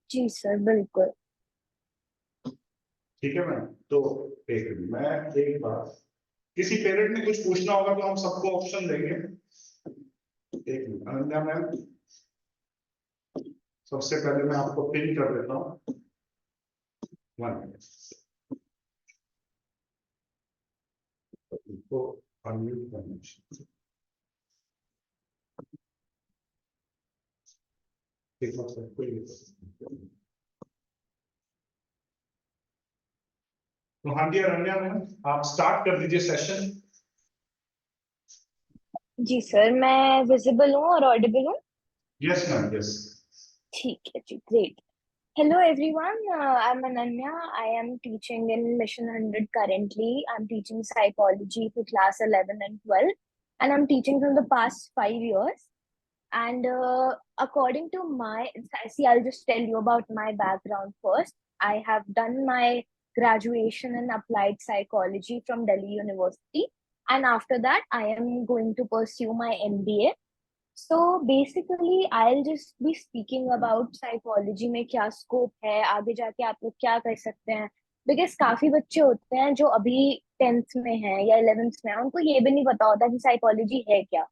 जी sir, बिल्कुल। ठीक है मैम। तो एक मिनट, मैं एक बार, किसी पेरेंट ने कुछ पूछना होगा तो हम सबको ऑप्शन देंगे। एक मिनट अनन्या मैम, सबसे पहले मैं आपको पिन कर देता हूँ। 1 मिनट, इनको अनम्यूट करना। ठीक है, कोई नहीं। तो हाँ जी अनन्या मैम, आप स्टार्ट कर दीजिए सेशन। जी सर, मैं विजिबल हूँ और ऑडिबल हूँ। Yes ma'am, yes. ठीक है जी, great. Hello everyone, I'm Ananya. I am teaching in Mission 100 currently. I'm teaching psychology to class 11 and 12, and I'm teaching from the past 5 years. And according to my, see, I'll just tell you about my background first. I have done my graduation in applied psychology from Delhi University, and after that, I am going to pursue my MBA. So basically, I'll just be speaking about psychology में क्या scope है, आगे जाके आप लोग क्या कर सकते हैं। बिकॉज काफी बच्चे होते हैं जो अभी 10th में हैं या 11th में हैं, उनको ये भी नहीं पता होता कि साइकोलॉजी है क्या।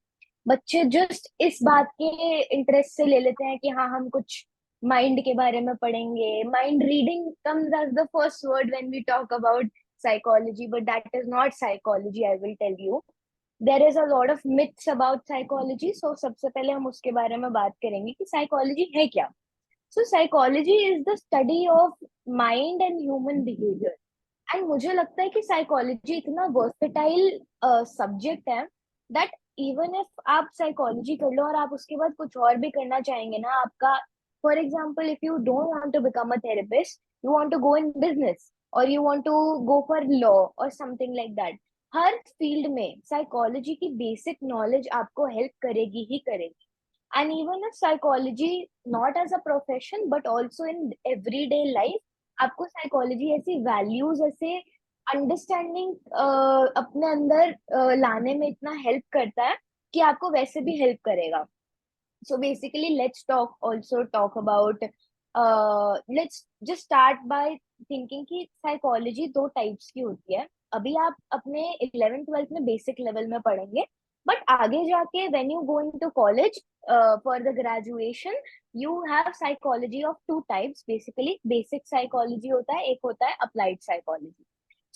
बच्चे जस्ट इस बात के इंटरेस्ट से ले लेते हैं कि हाँ, हम कुछ माइंड के बारे में पढ़ेंगे। Mind reading comes as the first word when we talk about psychology, but that is not psychology, I will tell you. There is a lot of myths about psychology, so सबसे पहले हम उसके बारे में बात करेंगे कि साइकोलॉजी है क्या। So psychology is the study of mind and human behaviour. And मुझे लगता है कि साइकोलॉजी इतना वर्सेटाइल सब्जेक्ट है दैट इवन इफ आप साइकोलॉजी कर लो और आप उसके बाद कुछ और भी करना चाहेंगे ना, आपका, for example, if you don't want to become a therapist, you want to go in business और you want to go for law और समथिंग लाइक दैट, हर फील्ड में साइकोलॉजी की बेसिक नॉलेज आपको हेल्प करेगी ही करेगी। And even if psychology not as a profession but also in everyday life, आपको साइकोलॉजी ऐसी वैल्यूज, ऐसे अंडरस्टैंडिंग अपने अंदर लाने में इतना हेल्प करता है कि आपको वैसे भी हेल्प करेगा। So basically, let's just start by thinking कि साइकोलॉजी दो टाइप्स की होती है। अभी आप अपने 11th 12th में बेसिक लेवल में पढ़ेंगे, बट आगे जाके when you go into college for the graduation, you have psychology of two types. Basically basic psychology होता है, एक होता है applied psychology.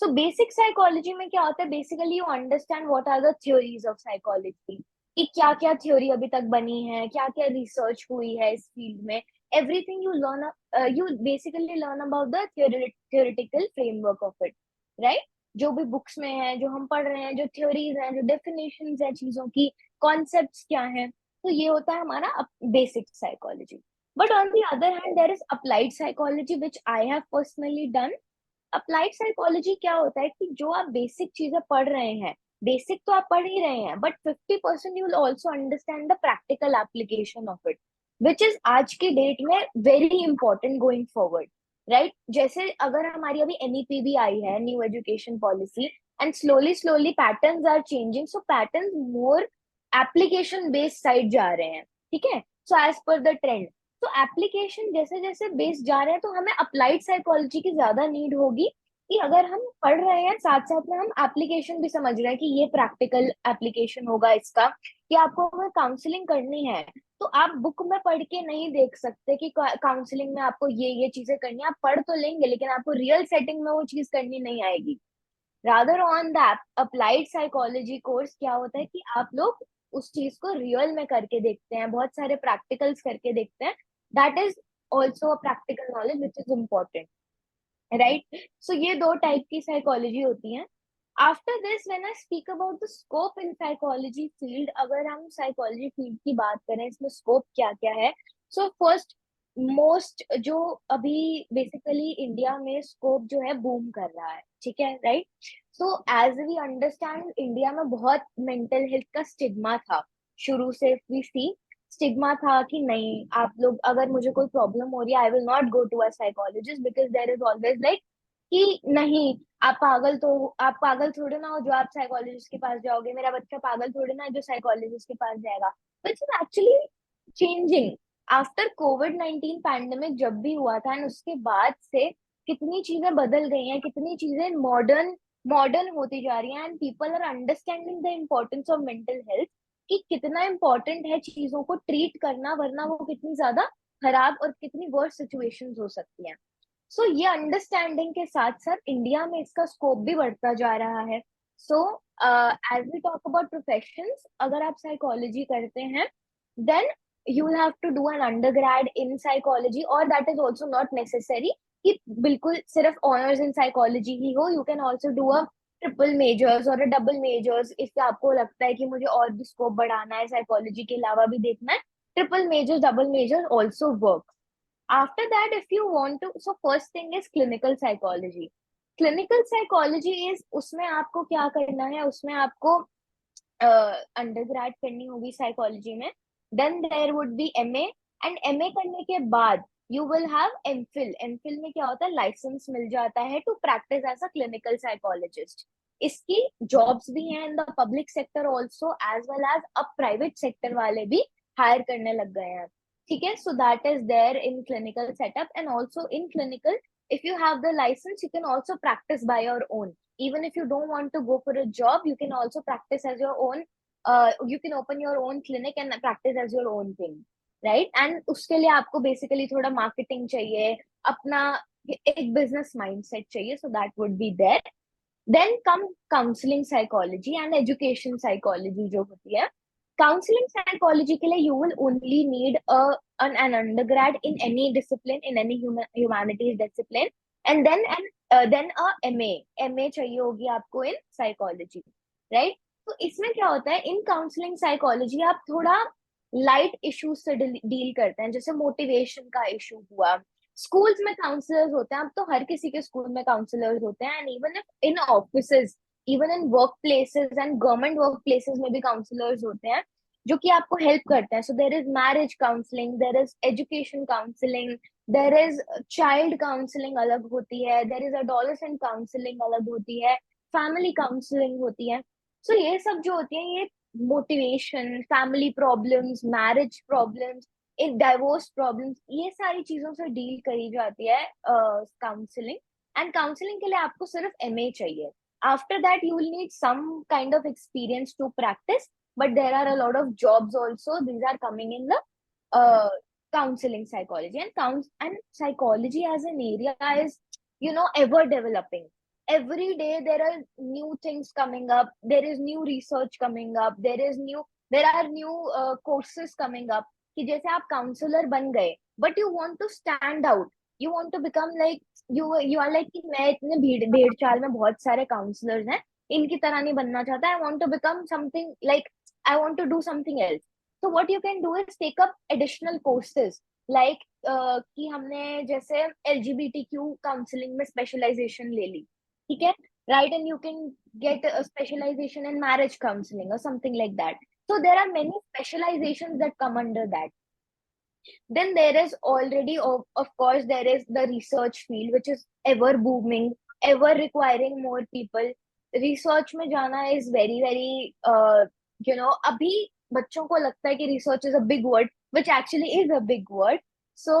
So basic psychology में क्या होता है, basically you understand what are the theories of psychology, कि क्या क्या थ्योरी अभी तक बनी है, क्या क्या रिसर्च हुई है इस फील्ड में। Everything you learn, you basically learn about the theoretical framework of it, right. जो भी बुक्स में है, जो हम पढ़ रहे हैं, जो थ्योरीज हैं, जो डेफिनेशंस है चीजों की, कॉन्सेप्ट्स क्या हैं, तो ये होता है हमारा basic psychology. But on the other hand there is applied psychology which I have personally done. Applied psychology क्या होता है कि जो आप बेसिक चीजें पढ़ रहे हैं, बेसिक तो आप पढ़ ही रहे हैं, but 50% you will also understand the practical application of it, which is आज के डेट में very important going forward, right. जैसे अगर हमारी अभी एनईपी भी आई है, new education policy, and slowly slowly patterns are changing, so patterns more application based side जा रहे हैं, ठीक है। So as per the trend, तो एप्लीकेशन जैसे जैसे बेस्ड जा रहे हैं, तो हमें अप्लाइड साइकोलॉजी की ज्यादा नीड होगी कि अगर हम पढ़ रहे हैं साथ साथ में हम एप्लीकेशन भी समझ रहे हैं कि ये प्रैक्टिकल एप्लीकेशन होगा इसका, कि आपको अगर काउंसलिंग करनी है तो आप बुक में पढ़ के नहीं देख सकते कि काउंसलिंग में आपको ये चीजें करनी है। आप पढ़ तो लेंगे लेकिन आपको रियल सेटिंग में वो चीज करनी नहीं आएगी। Rather on the applied psychology course क्या होता है कि आप लोग उस चीज को रियल में करके देखते हैं, बहुत सारे प्रैक्टिकल्स करके देखते हैं। That is also a practical knowledge which is important, right. So ये दो टाइप की साइकोलॉजी होती है। After this when I speak about the scope in psychology field, अगर हम साइकोलॉजी फील्ड की बात करें, इसमें स्कोप क्या क्या है। सो फर्स्ट मोस्ट जो अभी बेसिकली इंडिया में स्कोप जो है बूम कर रहा है, ठीक है, right. So as we understand, India में बहुत मेंटल हेल्थ का स्टिग्मा था शुरू से। वी सी स्टिग्मा था कि नहीं, आप लोग, अगर मुझे कोई प्रॉब्लम हो रही है, I will not go to a psychologist, because there is always like कि नहीं, आप पागल थोड़े ना हो जो आप साइकोलॉजिस्ट के पास जाओगे, मेरा बच्चा पागल थोड़े ना है जो साइकोलॉजिस्ट के पास जाएगा। Which is actually changing. After covid pandemic जब भी हुआ था, एंड उसके बाद से कितनी चीजें बदल गई हैं, कितनी चीजें मॉडर्न मॉडर्न होती जा रही हैं, and people are understanding the importance of mental health, कि कितना इम्पोर्टेंट है चीजों को ट्रीट करना, वरना वो कितनी ज्यादा खराब और कितनी वर्स सिचुएशंस हो सकती हैं। सो ये अंडरस्टैंडिंग के साथ साथ इंडिया में इसका स्कोप भी बढ़ता जा रहा है। So as we talk about professions, अगर आप साइकोलॉजी करते हैं, then you will have to do an undergrad in psychology, or that is also not necessary कि बिल्कुल सिर्फ ऑनर्स इन साइकोलॉजी ही हो। You can also do a triple measures और अ double measures, इससे आपको लगता है कि मुझे और भी स्कोप बढ़ाना है, साइकोलॉजी के अलावा भी देखना है, triple majors double majors also work. After that if you want to, so first thing is clinical psychology. Clinical psychology is, उसमें आपको क्या करना है, उसमें आपको अंडरग्रेड करनी होगी साइकोलॉजी में, then there would be MA, and MA करने के बाद you will have MPhil. MPhil में क्या होता है, लाइसेंस मिल जाता है to practise as a clinical psychologist. इसकी जॉब्स भी हैं in the public sector also, as well as अब प्राइवेट सेक्टर वाले भी हायर करने लग गए हैं। ठीक है, so that is there in clinical setup, and also in clinical if you have the license you can also practice by your own. Even if you don't want to go for a job, you can also practice as your own. You can open your own clinic and practice as your own thing, right? And उसके लिए आपको basically थोड़ा marketing चाहिए, अपना एक business mindset चाहिए, so that would be there. Then come counseling psychology and education psychology जो होती है। Counseling psychology के लिए you will only need an undergrad in any discipline, in any humanities discipline, and then a MA चाहिए होगी आपको in psychology, right? तो इसमें क्या होता है, इन काउंसलिंग साइकोलॉजी आप थोड़ा लाइट इश्यूज से डील करते हैं, जैसे मोटिवेशन का इशू हुआ। स्कूल्स में काउंसलर्स होते हैं, अब तो हर किसी के स्कूल में काउंसलर्स होते हैं, and even in offices, even in work places and government work places में भी काउंसलर्स होते हैं जो कि आपको हेल्प करते हैं। So there is marriage counselling, there is education counselling, there is child counselling अलग होती है, देर इज अडोलेसेंट काउंसलिंग अलग होती है, फैमिली काउंसलिंग होती है। सो ये सब जो होती है, ये motivation, family problems, marriage problems, एक डाइवोर्स प्रॉब्लम्स, ये सारी चीजों से डील करी जाती है काउंसलिंग। एंड काउंसलिंग के लिए आपको सिर्फ एमए चाहिए। After that you will need some kind of experience to practise, but there are a lot of jobs also, these are coming in the counseling psychology. And psychology as an area is, ever developing. Every day there are new things coming up, there is new research coming up, there are new courses coming up, कि जैसे आप counsellor बन गए, but you want to stand out, you want to become like, you are like कि मैं इतने भेड़ चाल में बहुत सारे काउंसलर्स हैं, इनकी तरह नहीं बनना चाहता, I want to become something like, I want to do something else. so what you can do is take up additional courses, like कि हमने जैसे LGBTQ काउंसलिंग में स्पेशलाइजेशन ले ली, ठीक है, right? And you can get a specialization in marriage counseling or something like that. So there are many specializations that come under that. Then there is already, of course, there is the research field, which is ever booming, ever requiring more people. Research में जाना is very very अभी बच्चों को लगता है कि research is a big word, which actually is a big word. So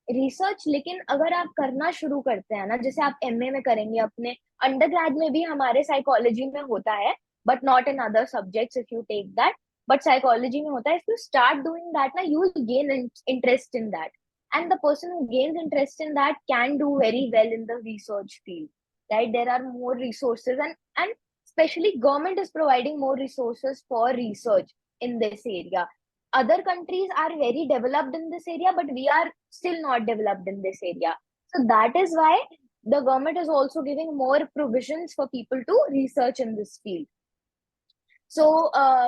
research, लेकिन अगर आप करना शुरू करते हैं ना, जैसे आप एमए में करेंगे, अपने अंडरग्रेड में भी हमारे साइकोलॉजी में होता है, but not in other subjects if you take that, but psychology में होता है, if you start doing that ना, you will gain interest in that, and the person who gains interest in that can do very well in the research field, right? There are more resources, and especially government is providing more resources for research in this area. Other countries are very developed in this area, but we are still not developed in this area. So that is why the government is also giving more provisions for people to research in this field. So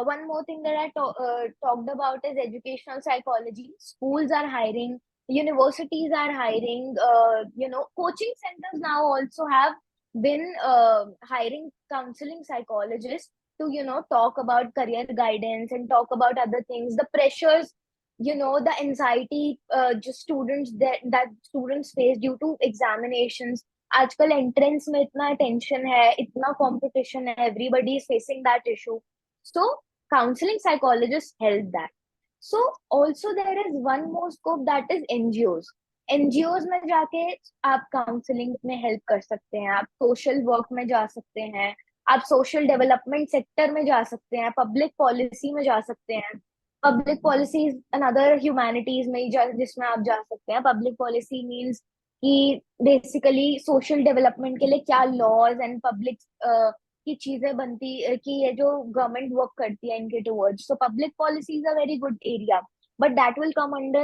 one more thing that I talked about is educational psychology. Schools are hiring, universities are hiring, coaching centers now also have been hiring counseling psychologists to, talk about career guidance and talk about other things, the pressures, the anxiety just students that students face due to examinations. आजकल entrance में इतना tension है, इतना competition है, everybody is facing that issue. So counseling psychologists help that. So also there is one more scope, that is NGOs. NGOs में जाके आप counselling में हेल्प कर सकते हैं, आप सोशल वर्क में जा सकते हैं, आप सोशल डेवलपमेंट सेक्टर में जा सकते हैं, पब्लिक पॉलिसी में जा सकते हैं। पब्लिक पॉलिसी अनदर ह्यूमैनिटीज में जिसमें आप जा सकते हैं। पब्लिक पॉलिसी मींस कि बेसिकली सोशल डेवलपमेंट के लिए क्या लॉज एंड पब्लिक की चीजें बनती, कि ये जो गवर्नमेंट वर्क करती है इनके towards. So public policy is a very good area, but that will come under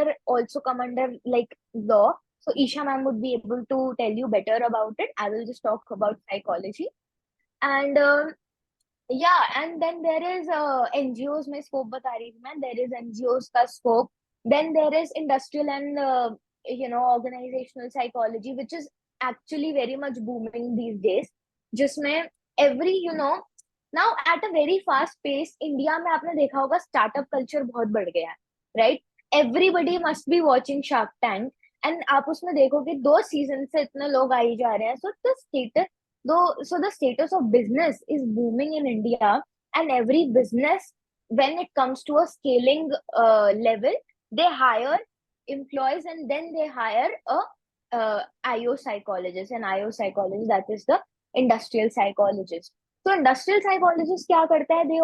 like law. So Isha ma'am would be able to tell you better about it. I will just talk about psychology. And yeah, and then there is NGOs में scope बता रही थी मैं, there is NGOs का scope. Then there is industrial and organizational psychology, which is actually very much booming these days, जिसमें every now at a very fast pace India में आपने देखा होगा स्टार्टअप कल्चर बहुत बढ़ गया है, right? Everybody must be watching shark tank, and आप उसमें देखोगे 2 सीजन से इतने लोग आ ही जा रहे हैं। So the status so the status of business is booming in India, and every business, when it comes to a scaling level, they hire employees, and then they hire a IO psychologist, and IO psychologist, that is the industrial psychologist. तो industrial psychologist क्या करता है, they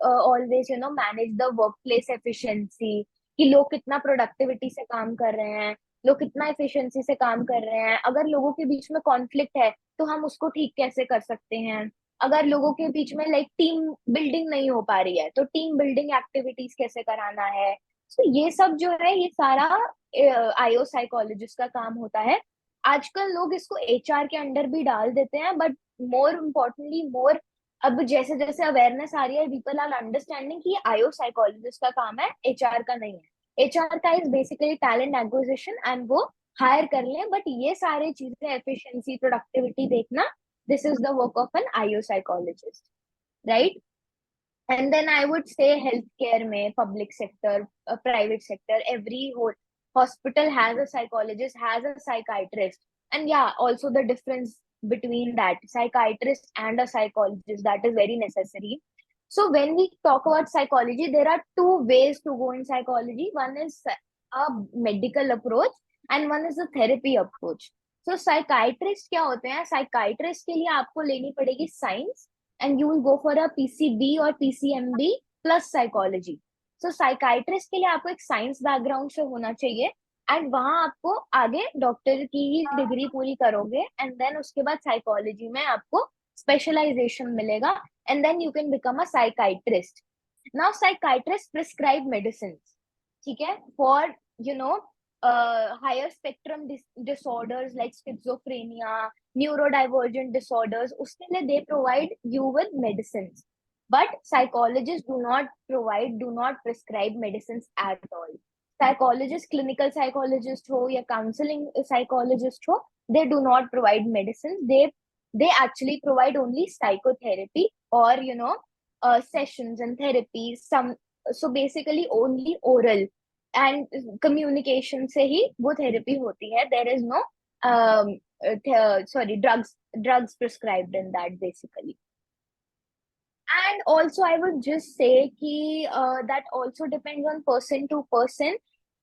always manage the work place efficiency, कि लोग कितना productivity से काम कर रहे हैं, लोग कितना एफिशिएंसी से काम कर रहे हैं। अगर लोगों के बीच में कॉन्फ्लिक्ट है तो हम उसको ठीक कैसे कर सकते हैं। अगर लोगों के बीच में लाइक टीम बिल्डिंग नहीं हो पा रही है तो टीम बिल्डिंग एक्टिविटीज कैसे कराना है। तो ये सब जो है ये सारा आईओ साइकोलॉजिस्ट का काम होता है। आजकल लोग इसको एचआर के अंडर भी डाल देते हैं, बट मोर इम्पोर्टेंटली मोर अब जैसे जैसे अवेयरनेस आ रही है, पीपल आर अंडरस्टैंडिंग कि आईओ साइकोलॉजिस्ट का काम है, एचआर का नहीं है। एचआर का is basically talent acquisition, and वो हायर कर लें, बट ये सारे चीजें एफिशिएंसी प्रोडक्टिविटी देखना, this is the work of an IO psychologist, right? And then I would say healthcare में, public sector, private sector, every whole hospital has a psychologist, has a psychiatrist. And yeah, also the difference between that psychiatrist and a psychologist, that is very necessary. So when we talk about psychology, there are 2 ways to go in psychology. One is a medical approach and one is a therapy approach. So psychiatrist क्या होते हैं? Psychiatrist के लिए आपको लेनी पड़ेगी science, and you will go for a PCB or PCMB plus psychology. So psychiatrist के लिए आपको एक साइंस बैकग्राउंड से होना चाहिए, एंड वहां आपको आगे डॉक्टर की ही डिग्री पूरी करोगे, एंड देन उसके बाद साइकोलॉजी में आपको स्पेशलाइजेशन मिलेगा, and then you can become a psychiatrist. Now psychiatrist prescribe medicine, ठीक है, for higher spectrum disorders like schizophrenia, neurodivergent disorders, उसके लिए they provide you with medicines, but psychologists do not prescribe medicines at all. Psychologists, clinical psychologist हो या counseling psychologist हो, they do not provide medicines. They actually provide only psychotherapy or sessions and therapy, some, so basically only oral and communication से ही वो therapy होती है। There is no drugs prescribed in that basically. And also I would just say कि that also depends on person to person,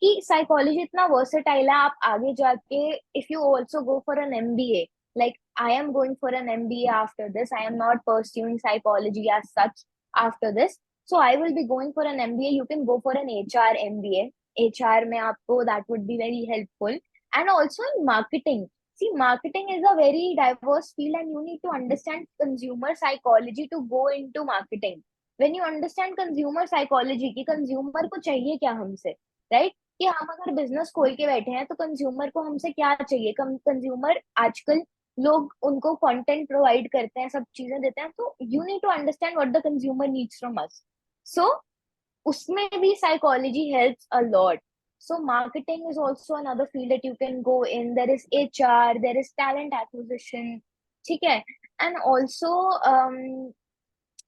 कि psychology इतना versatile है, आप आगे जाके if you also go for an MBA, like I am going for an MBA after this, I am not pursuing psychology as such after this, so I will be going for an MBA. You can go for an HR MBA. HR में आपको that would be very helpful. And also in marketing, see, marketing is a very diverse field, and you need to understand consumer psychology to go into marketing. When you understand consumer psychology, कि consumer को चाहिए क्या हमसे, right? कि हम अगर business खोल के बैठे हैं तो कंज्यूमर को हमसे क्या चाहिए। कंज्यूमर आजकल लोग उनको कंटेंट प्रोवाइड करते हैं, सब चीजें देते हैं, तो you need to understand what the consumer needs from us. So उसमें भी psychology helps a lot. So marketing is also another field that you can go in. There is HR, there is talent acquisition, ठीक है? And also,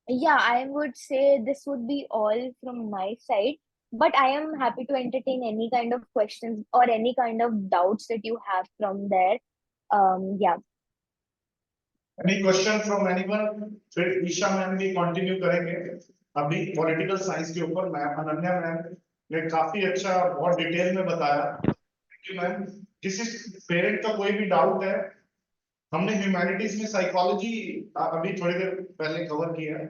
yeah, I would say this would be all from my side. But I am happy to entertain any kind of questions or any kind of doubts that you have from there. Yeah. Any question from anyone? फिर Isha ma'am भी continue करेंगे. अभी political science के ऊपर ma'am Ananya ma'am ने काफी अच्छा बहुत डिटेल में बताया कि मैम किसी पेरेंट का कोई भी डाउट है, हमने ह्यूमैनिटीज में साइकोलॉजी अभी थोड़ी देर पहले कवर किया है,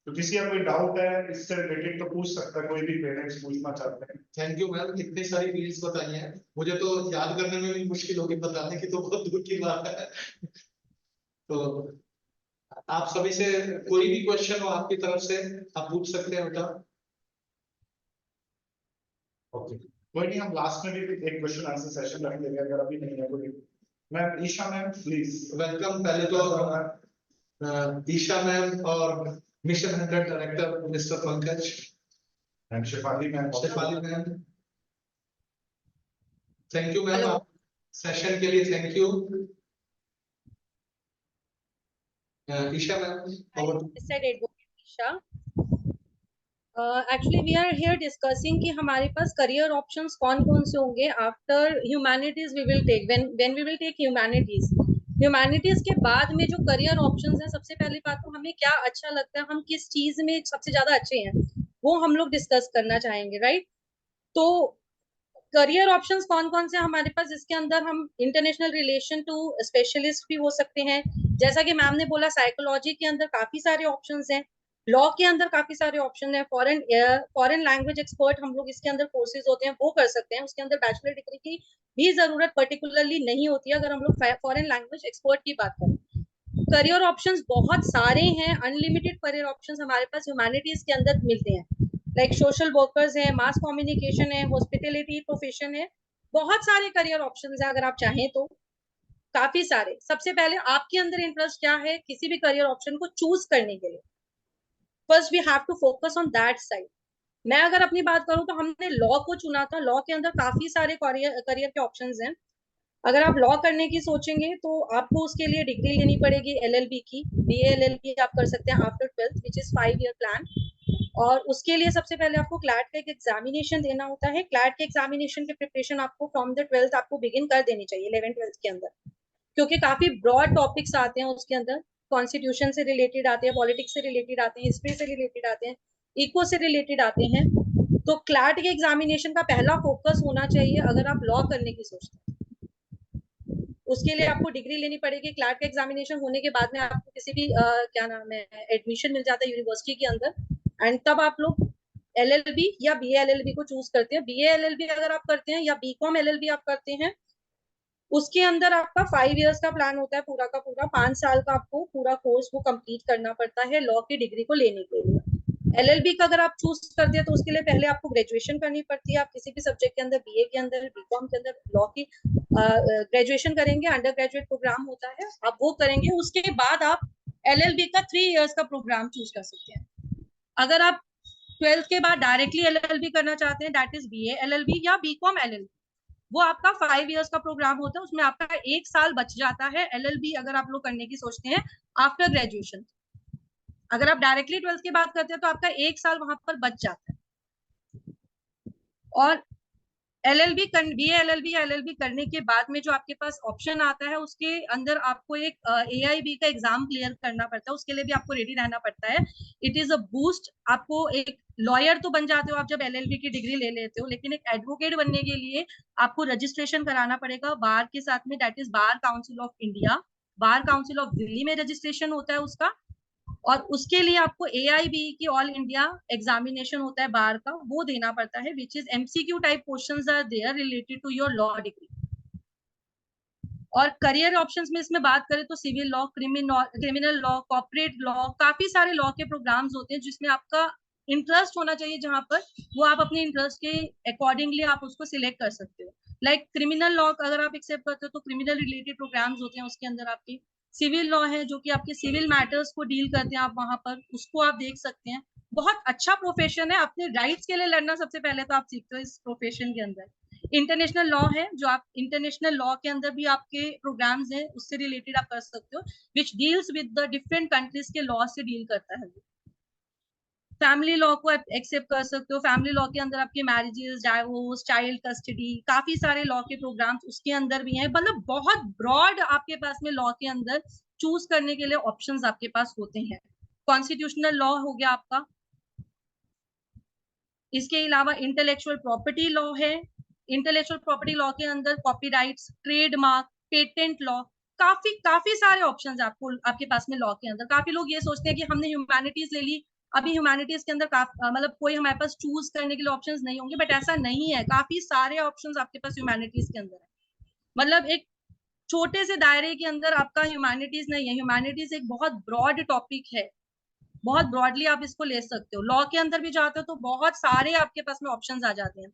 तो किसी का कोई डाउट है इससे रिलेटेड तो पूछ सकता है, कोई भी पेरेंट्स पूछना चाहते हैं। थैंक यू मैम, इतनी सारी फील्ड्स बताई हैं, मुझे तो याद करने में भी मुश्किल होगी, बताने की तो बहुत दूर की बात है। तो आप सभी से कोई भी क्वेश्चन हो आपकी तरफ से आप पूछ सकते हैं बेटा। ओके, कोई नहीं, हम लास्ट में भी एक क्वेश्चन आंसर सेशन रख लेंगे अगर अभी नहीं है कोई। Ma'am Isha ma'am please welcome. पहले तो ईशा मैम और mission 100 director mister Pankaj and Shefali ma'am. Shefali ma'am, thank you ma'am, Hello. आप सेशन के लिए thank you. Isha ma'am, This side advocate Isha. Actually we are here discussing कि हमारे पास career options कौन-कौन से होंगे after humanities we will take when we will take humanities के बाद में जो career options हैं, सबसे पहली बात तो हमें क्या अच्छा लगता है, हम किस चीज में सबसे ज्यादा अच्छे हैं, वो हम लोग डिस्कस करना चाहेंगे, राइट? तो करियर ऑप्शंस कौन-कौन से हमारे पास, इसके अंदर हम इंटरनेशनल रिलेशन टू स्पेशलिस्ट भी हो सकते हैं, जैसा कि मैम ने बोला साइकोलॉजी के अंदर काफी सारे ऑप्शंस हैं, लॉ के अंदर काफी सारे ऑप्शन हैं, फॉरेन लैंग्वेज एक्सपर्ट हम लोग इसके अंदर कोर्सेज होते हैं वो कर सकते हैं, उसके अंदर बैचलर डिग्री की भी जरूरत पर्टिकुलरली नहीं होती है अगर हम लोग फॉरेन लैंग्वेज एक्सपर्ट की बात करें। करियर ऑप्शंस बहुत सारे हैं, अनलिमिटेड करियर ऑप्शंस हमारे पास ह्यूमैनिटीज के अंदर मिलते हैं, लाइक सोशल वर्कर्स है, मास कम्युनिकेशन है, हॉस्पिटैलिटी प्रोफेशन है, बहुत सारे करियर ऑप्शंस हैं अगर आप चाहें तो, काफी सारे। सबसे पहले आपके अंदर इंटरेस्ट क्या है किसी भी करियर ऑप्शन को चूज करने के लिए, first we have to focus on that side. मैं अगर अपनी बात करूं तो हमने लॉ को चुना था, लॉ के अंदर काफी सारे करियर के ऑप्शंस हैं। अगर आप लॉ करने की सोचेंगे तो आपको उसके लिए डिग्री लेनी पड़ेगी एलएलबी की, बीए एलएलबी आप कर सकते हैं after 12th which is 5 year plan, और उसके लिए सबसे पहले आपको क्लैट का एक एग्जामिनेशन देना होता है। क्लैट के एग्जामिनेशन की प्रिपरेशन आपको फ्रॉम द 12th आपको बिगिन कर देनी चाहिए 11th-12th के अंदर, क्योंकि काफी ब्रॉड टॉपिक्स आते हैं उसके अंदर, कॉन्स्टिट्यूशन से रिलेटेड आते हैं, पॉलिटिक्स से रिलेटेड आते हैं, हिस्ट्री से रिलेटेड आते हैं, इको से रिलेटेड आते हैं। तो क्लैट के एग्जामिनेशन का पहला फोकस होना चाहिए अगर आप लॉ करने की सोचते हैं। उसके लिए आपको डिग्री लेनी पड़ेगी, क्लैट का एग्जामिनेशन होने के बाद में आपको किसी भी क्या नाम है एडमिशन मिल जाता है यूनिवर्सिटी के अंदर, एंड तब आप लोग एलएलबी या बीए एलएलबी को चूज करते हैं। बीए एलएलबी अगर आप करते हैं या बीकॉम एलएलबी आप करते हैं, उसके अंदर आपका 5 इयर्स का प्लान होता है, पूरा का पूरा 5 साल का आपको पूरा कोर्स वो कंप्लीट करना पड़ता है लॉ की डिग्री को लेने के लिए। एलएलबी का अगर आप चूज करते हैं तो उसके लिए पहले आपको ग्रेजुएशन करनी पड़ती है, आप किसी भी सब्जेक्ट के अंदर बीए के अंदर बीकॉम के अंदर लॉ की ग्रेजुएशन करेंगे, अंडर ग्रेजुएट प्रोग्राम होता है आप वो करेंगे, उसके बाद आप एलएलबी का 3 इयर्स का प्रोग्राम चूज कर सकते हैं। अगर आप 12th के बाद डायरेक्टली एलएलबी करना चाहते हैं, दैट इज बीए एलएलबी या बीकॉम एलएलबी, वो आपका 5 इयर्स का प्रोग्राम होता है, उसमें आपका 1 साल बच जाता है एलएलबी अगर आप लोग करने की सोचते हैं आफ्टर ग्रेजुएशन। अगर आप डायरेक्टली 12th की बात करते हैं तो आपका 1 साल वहां पर बच जाता है। और एलएलबी बीए एलएलबी या एलएलबी करने के बाद में जो आपके पास ऑप्शन आता है उसके अंदर आपको एक एआईबी का एग्जाम क्लियर करना पड़ता है, उसके लिए भी आपको रेडी रहना पड़ता है। इट इज अ बूस्ट, आपको एक लॉयर तो बन जाते हो आप जब एलएलबी की डिग्री ले लेते हो, लेकिन एक एडवोकेट बनने के लिए आपको रजिस्ट्रेशन कराना पड़ेगा बार के साथ में, that is bar council of India, bar council of Delhi में रजिस्ट्रेशन होता है उसका, और उसके लिए आपको एआईबी की ऑल इंडिया एग्जामिनेशन होता है बार का, वो देना पड़ता है, which is MCQ type questions are there related to your law degree. और करियर ऑप्शंस में इसमें बात करें तो civil law, criminal law, corporate law, काफी सारे लॉ के प्रोग्राम्स होते हैं जिसमें आपका इंटरेस्ट होना चाहिए, जहां पर वो आप अपने इंटरेस्ट के अकॉर्डिंगली आप उसको सिलेक्ट कर सकते हो। लाइक क्रिमिनल लॉ अगर आप एक्सेप्ट करते हो तो क्रिमिनल रिलेटेड प्रोग्राम्स होते हैं उसके अंदर आपके, सिविल लॉ है जो कि आपके सिविल मैटर्स को डील करते हैं, आप वहां पर उसको आप देख सकते हैं। बहुत अच्छा प्रोफेशन है, अपने राइट्स के लिए लड़ना सबसे पहले तो आप सीखते हो इस प्रोफेशन के अंदर। इंटरनेशनल लॉ है जो आप इंटरनेशनल लॉ के अंदर भी आपके प्रोग्राम्स हैं, उससे रिलेटेड आप कर सकते हो, which deals with the different countries के लॉ से डील करता है। फैमिली लॉ को एक्सेप्ट कर सकते हो, फैमिली लॉ के अंदर आपके मैरिजेस, डाइवोर्स, चाइल्ड कस्टडी, काफी सारे लॉ के प्रोग्राम्स उसके अंदर भी हैं, मतलब बहुत ब्रॉड आपके पास में लॉ के अंदर चूज करने के लिए ऑप्शंस आपके पास होते हैं। कॉन्स्टिट्यूशनल लॉ हो गया आपका, इसके अलावा इंटेलेक्चुअल प्रॉपर्टी लॉ है। इंटेलेक्चुअल प्रॉपर्टी लॉ के अंदर कॉपीराइट्स, ट्रेडमार्क, पेटेंट लॉ, काफी काफी सारे ऑप्शंस आपको आपके पास में लॉ के अंदर। काफी लोग ये सोचते हैं कि हमने ह्यूमैनिटीज ले ली, अभी ह्यूमैनिटीज के अंदर मतलब कोई हमारे पास चूज करने के लिए ऑप्शंस नहीं होंगे, बट ऐसा नहीं है, काफी सारे ऑप्शंस आपके पास ह्यूमैनिटीज के अंदर है। मतलब एक छोटे से दायरे के अंदर आपका ह्यूमैनिटीज नहीं है। ह्यूमैनिटीज एक बहुत ब्रॉड टॉपिक है, बहुत ब्रॉडली आप इसको ले सकते हो। लॉ के अंदर भी जाते हो तो बहुत सारे आपके पास में ऑप्शंस आ जाते हैं।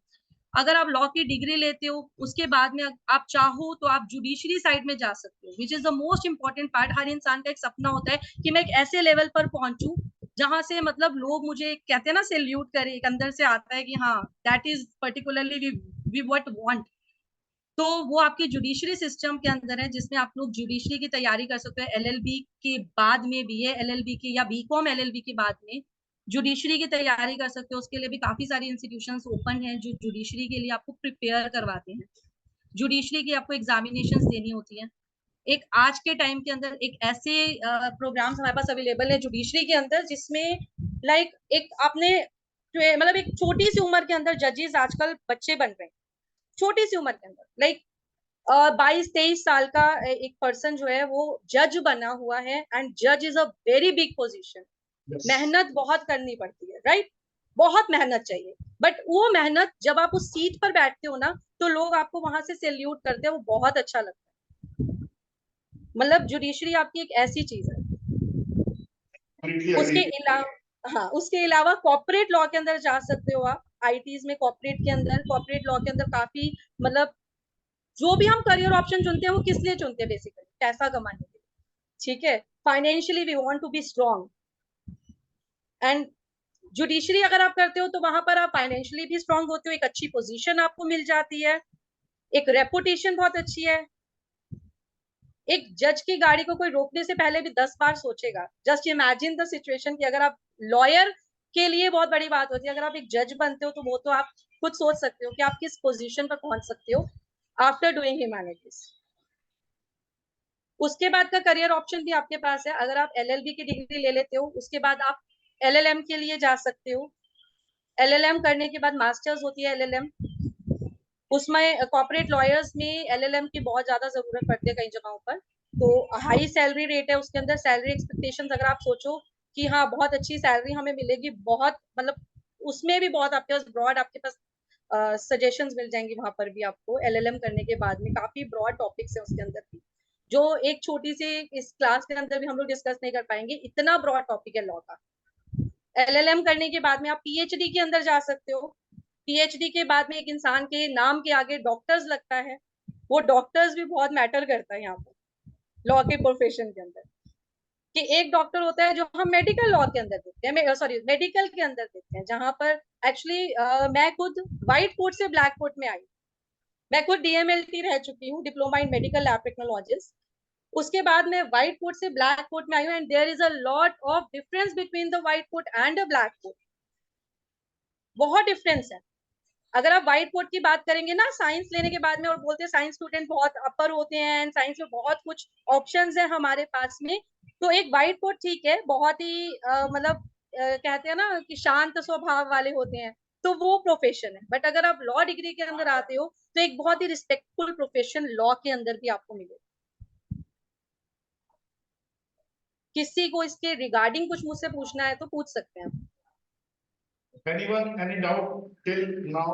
अगर आप लॉ की डिग्री लेते हो, उसके बाद में आप चाहो तो आप जुडिशरी साइड में जा सकते हो, which is the most important part. हर इंसान का एक सपना होता है कि मैं एक ऐसे लेवल पर पहुंचूं जहां से मतलब लोग मुझे कहते हैं ना, सैल्यूट करे, एक अंदर से आता है कि हाँ, that is particularly we what want. तो वो आपकी जुडिशरी सिस्टम के अंदर है, जिसमें आप लोग जुडिशरी की तैयारी कर सकते हो। एलएलबी के बाद में बीए एलएलबी के या बीकॉम एलएलबी के बाद में जुडिशरी की तैयारी कर सकते हो। उसके लिए भी काफी सारी इंस्टीट्यूशंस ओपन हैं जो जुडिशरी के लिए आपको प्रिपेयर करवाते हैं। जुडिशरी की आपको एग्जामिनेशंस देनी होती है। एक आज के टाइम के अंदर एक ऐसे प्रोग्राम्स हमारे पास अवेलेबल है जुडिशरी के अंदर, जिसमें लाइक एक आपने मतलब एक छोटी सी उम्र के अंदर जजेस आजकल बच्चे बन रहे हैं, छोटी सी उम्र के अंदर। लाइक 22-23 साल का एक पर्सन जो है वो जज बना हुआ है, एंड जज is a very big position. मेहनत बहुत करनी पड़ती है, राइट? बहुत मेहनत चाहिए, बट वो मेहनत जब आप उस सीट पर बैठते हो ना, तो लोग आपको वहां से सैल्यूट करते हैं, वो बहुत अच्छा लगता है। मतलब जुडिशरी आपकी एक ऐसी चीज है। उसके अलावा हाँ, उसके अलावा कॉर्पोरेट लॉ के अंदर जा सकते हो आप। आईटीज में कॉर्पोरेट के अंदर, कॉर्पोरेट लॉ के अंदर काफी मतलब जो भी हम करियर ऑप्शन चुनते हैं वो किस लिए चुनते हैं? बेसिकली पैसा कमाने के लिए, ठीक है? Financially we want to be strong, and judiciary अगर आप करते हो तो वहां पर आप फाइनेंशियली भी स्ट्रांग होते हो, एक अच्छी पोजीशन आपको मिल जाती है, एक रेपुटेशन बहुत अच्छी है। एक जज की गाड़ी को कोई रोकने से पहले भी 10 बार सोचेगा। जस्ट इमेजिन द सिचुएशन कि अगर आप लॉयर के लिए बहुत बड़ी बात होती है, अगर आप एक जज बनते हो तो वो तो आप खुद सोच सकते हो कि आप किस पोजीशन पर पहुंच सकते हो आफ्टर डूइंग ह्यूमैनिटीज। उसके बाद का करियर ऑप्शन भी आपके पास है। अगर आप एलएलबी की डिग्री ले लेते हो, उसके बाद आप एलएलएम के लिए जा सकते हो। एलएलएम करने के बाद मास्टर्स होती है एलएलएम। उसमें कॉर्पोरेट लॉयर्स में एलएलएम की बहुत ज्यादा जरूरत पड़ती है कई जगहों पर, तो हाई सैलरी रेट है उसके अंदर। सैलरी एक्सपेक्टेशंस अगर आप सोचो कि हाँ बहुत अच्छी सैलरी हमें मिलेगी, बहुत मतलब उसमें भी बहुत आपके पास ब्रॉड आपके पास सजेशंस मिल जाएंगी वहां पर भी आपको। एलएलएम करने के बाद में काफी ब्रॉड टॉपिक्स है उसके अंदर भी, जो एक छोटी सी इस क्लास के अंदर भी हम लोग डिस्कस नहीं कर पाएंगे, इतना ब्रॉड टॉपिक है लॉ का। एलएलएम करने के बाद में आप पीएचडी के अंदर जा सकते हो। पीएचडी के बाद में एक इंसान के नाम के आगे डॉक्टर्स लगता है, वो डॉक्टर्स भी बहुत मैटर करता है यहाँ पर लॉ के प्रोफेशन के अंदर। कि एक डॉक्टर होता है जो हम मेडिकल लॉ के अंदर देखते हैं, सॉरी मेडिकल के अंदर देखते हैं, जहां पर एक्चुअली मैं खुद व्हाइट कोट से ब्लैक कोट में आई। मैं खुद डीएमएलटी रह चुकी हूँ, diploma in medical lab technologies. उसके बाद मैं व्हाइट कोट से ब्लैक कोट में आई हूँ, and there is a lot of difference between the white coat and a black coat. बहुत डिफरेंस है। अगर आप व्हाइट कोट की बात करेंगे ना साइंस लेने के बाद में, और बोलते हैं साइंस स्टूडेंट बहुत अपर होते हैं, एंड साइंस में बहुत कुछ ऑप्शंस है हमारे पास में, तो एक व्हाइट कोट ठीक है, बहुत ही मतलब कहते हैं ना कि शांत स्वभाव वाले होते हैं, तो वो प्रोफेशन है। बट अगर आप लॉ डिग्री के अंदर आते हो तो एक बहुत ही रिस्पेक्टफुल प्रोफेशन लॉ के अंदर भी आपको मिलेगा। किसी को इसके रिगार्डिंग कुछ मुझसे पूछना है तो पूछ सकते हैं। Anyone, any doubt till now?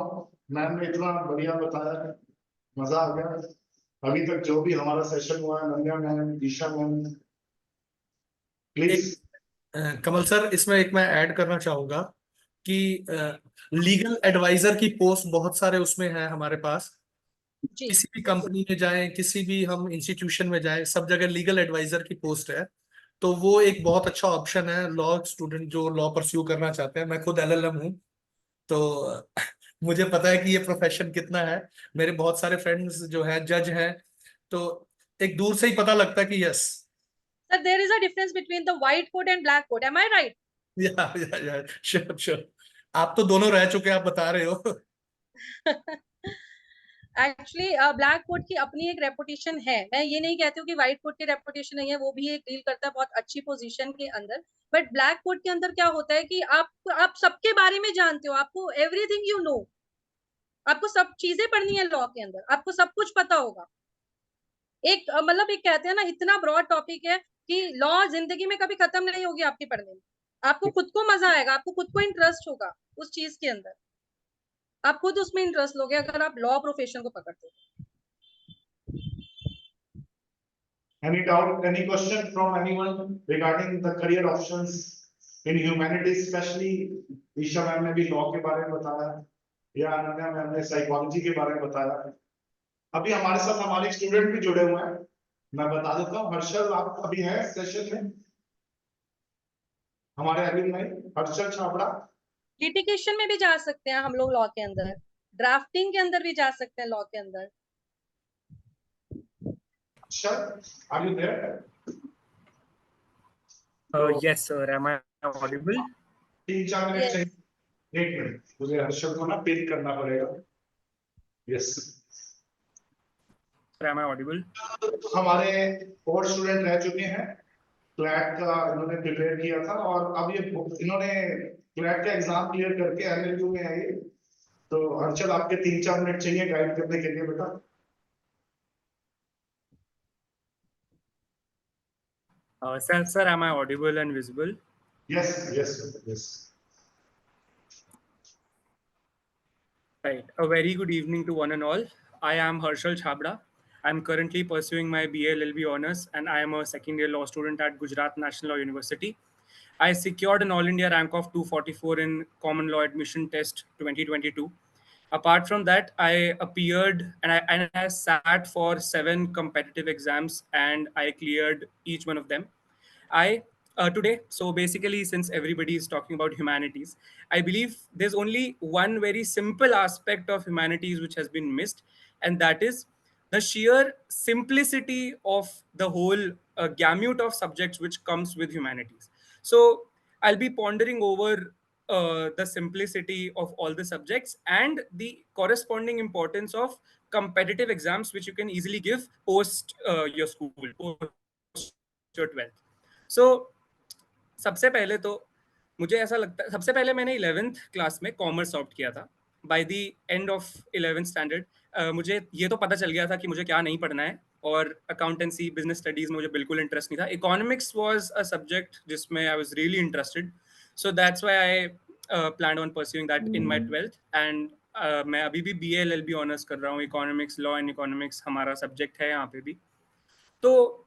Ma'am ने इतना बढ़िया बताया, मजा आ गया। अभी तक जो भी हमारा सेशन हुआ है, Nanya ma'am, Isha ma'am, please. Kamal sir, इसमें एक मैं ऐड करना चाहूंगा कि लीगल एडवाइजर की पोस्ट बहुत सारे उसमें है हमारे पास। जी किसी भी कंपनी में जाएं, किसी भी हम इंस्टीट्यूशन में जाएं, सब जगह लीगल एडवाइजर की पोस्ट है। तो वो एक बहुत अच्छा ऑप्शन है लॉ स्टूडेंट जो लॉ परस्यू करना चाहते हैं। मैं खुद एलएलएम हूँ, तो मुझे पता है कि ये प्रोफेशन कितना है। मेरे बहुत सारे फ्रेंड्स जो हैं जज हैं, तो एक दूर से ही पता लगता है कि yes. Sir, there is a difference between the white coat and black coat, am I right? या श्योर श्योर। आप तो दोनों रह चुके हैं, आप बता रहे हो। एक्चुअली ब्लैक कोट की अपनी एक रेपुटेशन है, मैं ये नहीं कहती हूँ कि व्हाइट कोट की रेपुटेशन नहीं है, वो भी एक डील करता है बहुत अच्छी पोजीशन के अंदर, बट ब्लैक कोट के अंदर क्या होता है कि आप सबके बारे में जानते हो, आपको एवरीथिंग यू नो, आपको सब चीजें पढ़नी है लॉ के अंदर, आपको सब कुछ पता होगा। एक मतलब एक कहते हैं ना, इतना ब्रॉड टॉपिक है कि लॉ जिंदगी में कभी खत्म नहीं होगी आपकी पढ़ने में, आपको खुद को मजा आएगा, आपको खुद को इंटरेस्ट होगा उस चीज के अंदर, आप खुद उसमें इंटरेस्ट लोगे अगर आप लॉ प्रोफेशन को पकड़ते हो। Any doubt, any question from anyone regarding the career options in humanities, especially Isha ma'am ने भी लॉ के बारे में बताया या अनन्या मैम ने साइकोलॉजी के बारे में बताया। अभी हमारे साथ हमारे स्टूडेंट भी जुड़े हुए हैं, मैं बता देता हूँ। हर्षल आप अभी हैं सेशन में, हमारे एलुमनाई हर्षल छाबड़ा। लिटिगेशन में भी जा सकते हैं हम लोग लॉ के अंदर, ड्राफ्टिंग के अंदर भी जा सकते हैं लॉ के अंदर। Sure, are you there? Yes, sir. Am I audible? 3-4 minute चाहिए, 1 मिनट, मुझे हर्षल को ना पिन करना पड़ेगा। Yes, Am I audible? हमारे और स्टूडेंट रह चुके हैं, क्लैट का इन्होंने प्रिपेयर किया था और अब ये इन्होंने क्लैट का एग्जाम क्लियर करके एमएलयू में आए। तो हर्षल आपके 3-4 मिनट चाहिए गाइड करने के लिए बेटा। Sir, am I audible and visible? Yes, yes, yes. Right. A very good evening to one and all. I am Harshal Chhabra. I'm currently pursuing my BA LLB honors, and I am a second-year law student at Gujarat National Law University. I secured an All India rank of 244 in Common Law Admission Test 2022. Apart from that, I appeared and I sat for 7 competitive exams, and I cleared each one of them. I today, so basically, since everybody is talking about humanities, I believe there's only one very simple aspect of humanities which has been missed, and that is the sheer simplicity of the whole gamut of subjects which comes with humanities. So I'll be pondering over the simplicity of all the subjects and the corresponding importance of competitive exams which you can easily give post your school, post your 12th. So सबसे पहले तो मुझे ऐसा लगता है, सबसे पहले मैंने 11th क्लास में कॉमर्स ऑप्ट किया था। By the end of 11th standard मुझे ये तो पता चल गया था कि मुझे क्या नहीं पढ़ना है, और अकाउंटेंसी बिजनेस स्टडीज में मुझे बिल्कुल इंटरेस्ट नहीं था। इकोनॉमिक्स वाज अ सब्जेक्ट जिसमें I was really interested, so that's why I planned on pursuing that in my 12th। And मैं अभी भी BA LLB ऑनर्स कर रहा हूँ। इकोनॉमिक्स, लॉ एंड इकोनॉमिक्स हमारा सब्जेक्ट है यहाँ पे भी। तो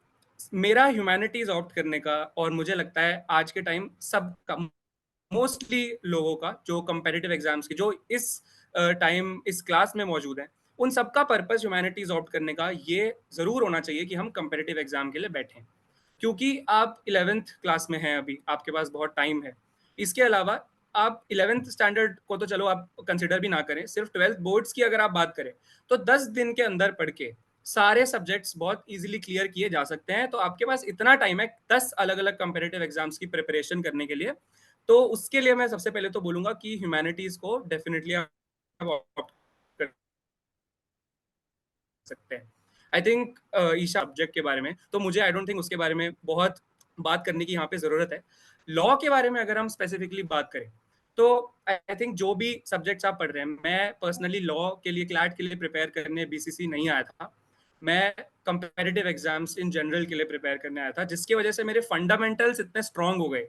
मेरा ह्यूमैनिटीज ऑप्ट करने का, और मुझे लगता है आज के टाइम सबका, मोस्टली लोगों का जो कंपेटिटिव एग्जाम्स की जो इस टाइम इस क्लास में मौजूद हैं, उन सबका पर्पस ह्यूमैनिटीज ऑप्ट करने का ये जरूर होना चाहिए कि हम कंपेटिटिव एग्जाम के लिए बैठें, क्योंकि आप 11th क्लास में हैं, अभी आपके पास बहुत टाइम है। इसके अलावा आप 11th स्टैंडर्ड को तो चलो आप कंसिडर भी ना करें, सिर्फ 12th बोर्ड्स की अगर आप बात करें तो 10 दिन के अंदर पढ़ के सारे सब्जेक्ट्स बहुत इजीली क्लियर किए जा सकते हैं। तो आपके पास इतना टाइम है 10 अलग अलग कंपेटिटिव एग्जाम्स की प्रिपरेशन करने के लिए। तो उसके लिए मैं सबसे पहले तो बोलूंगा कि ह्यूमैनिटीज को डेफिनेटली आप ऑप्ट कर सकते हैं। आई थिंक ईशा सब्जेक्ट के बारे में तो मुझे आई डोंट थिंक उसके बारे में बहुत बात करने की यहाँ पे जरूरत है। लॉ के बारे में अगर हम स्पेसिफिकली बात करें तो आई थिंक जो भी सब्जेक्ट्स आप पढ़ रहे हैं, मैं पर्सनली लॉ के लिए, क्लैट के लिए प्रिपेयर करने BCC नहीं आया था, मैं कंपेटिटिव एग्जाम्स इन जनरल के लिए प्रिपेयर करने आया था, जिसकी वजह से मेरे फंडामेंटल्स इतने स्ट्रांग हो गए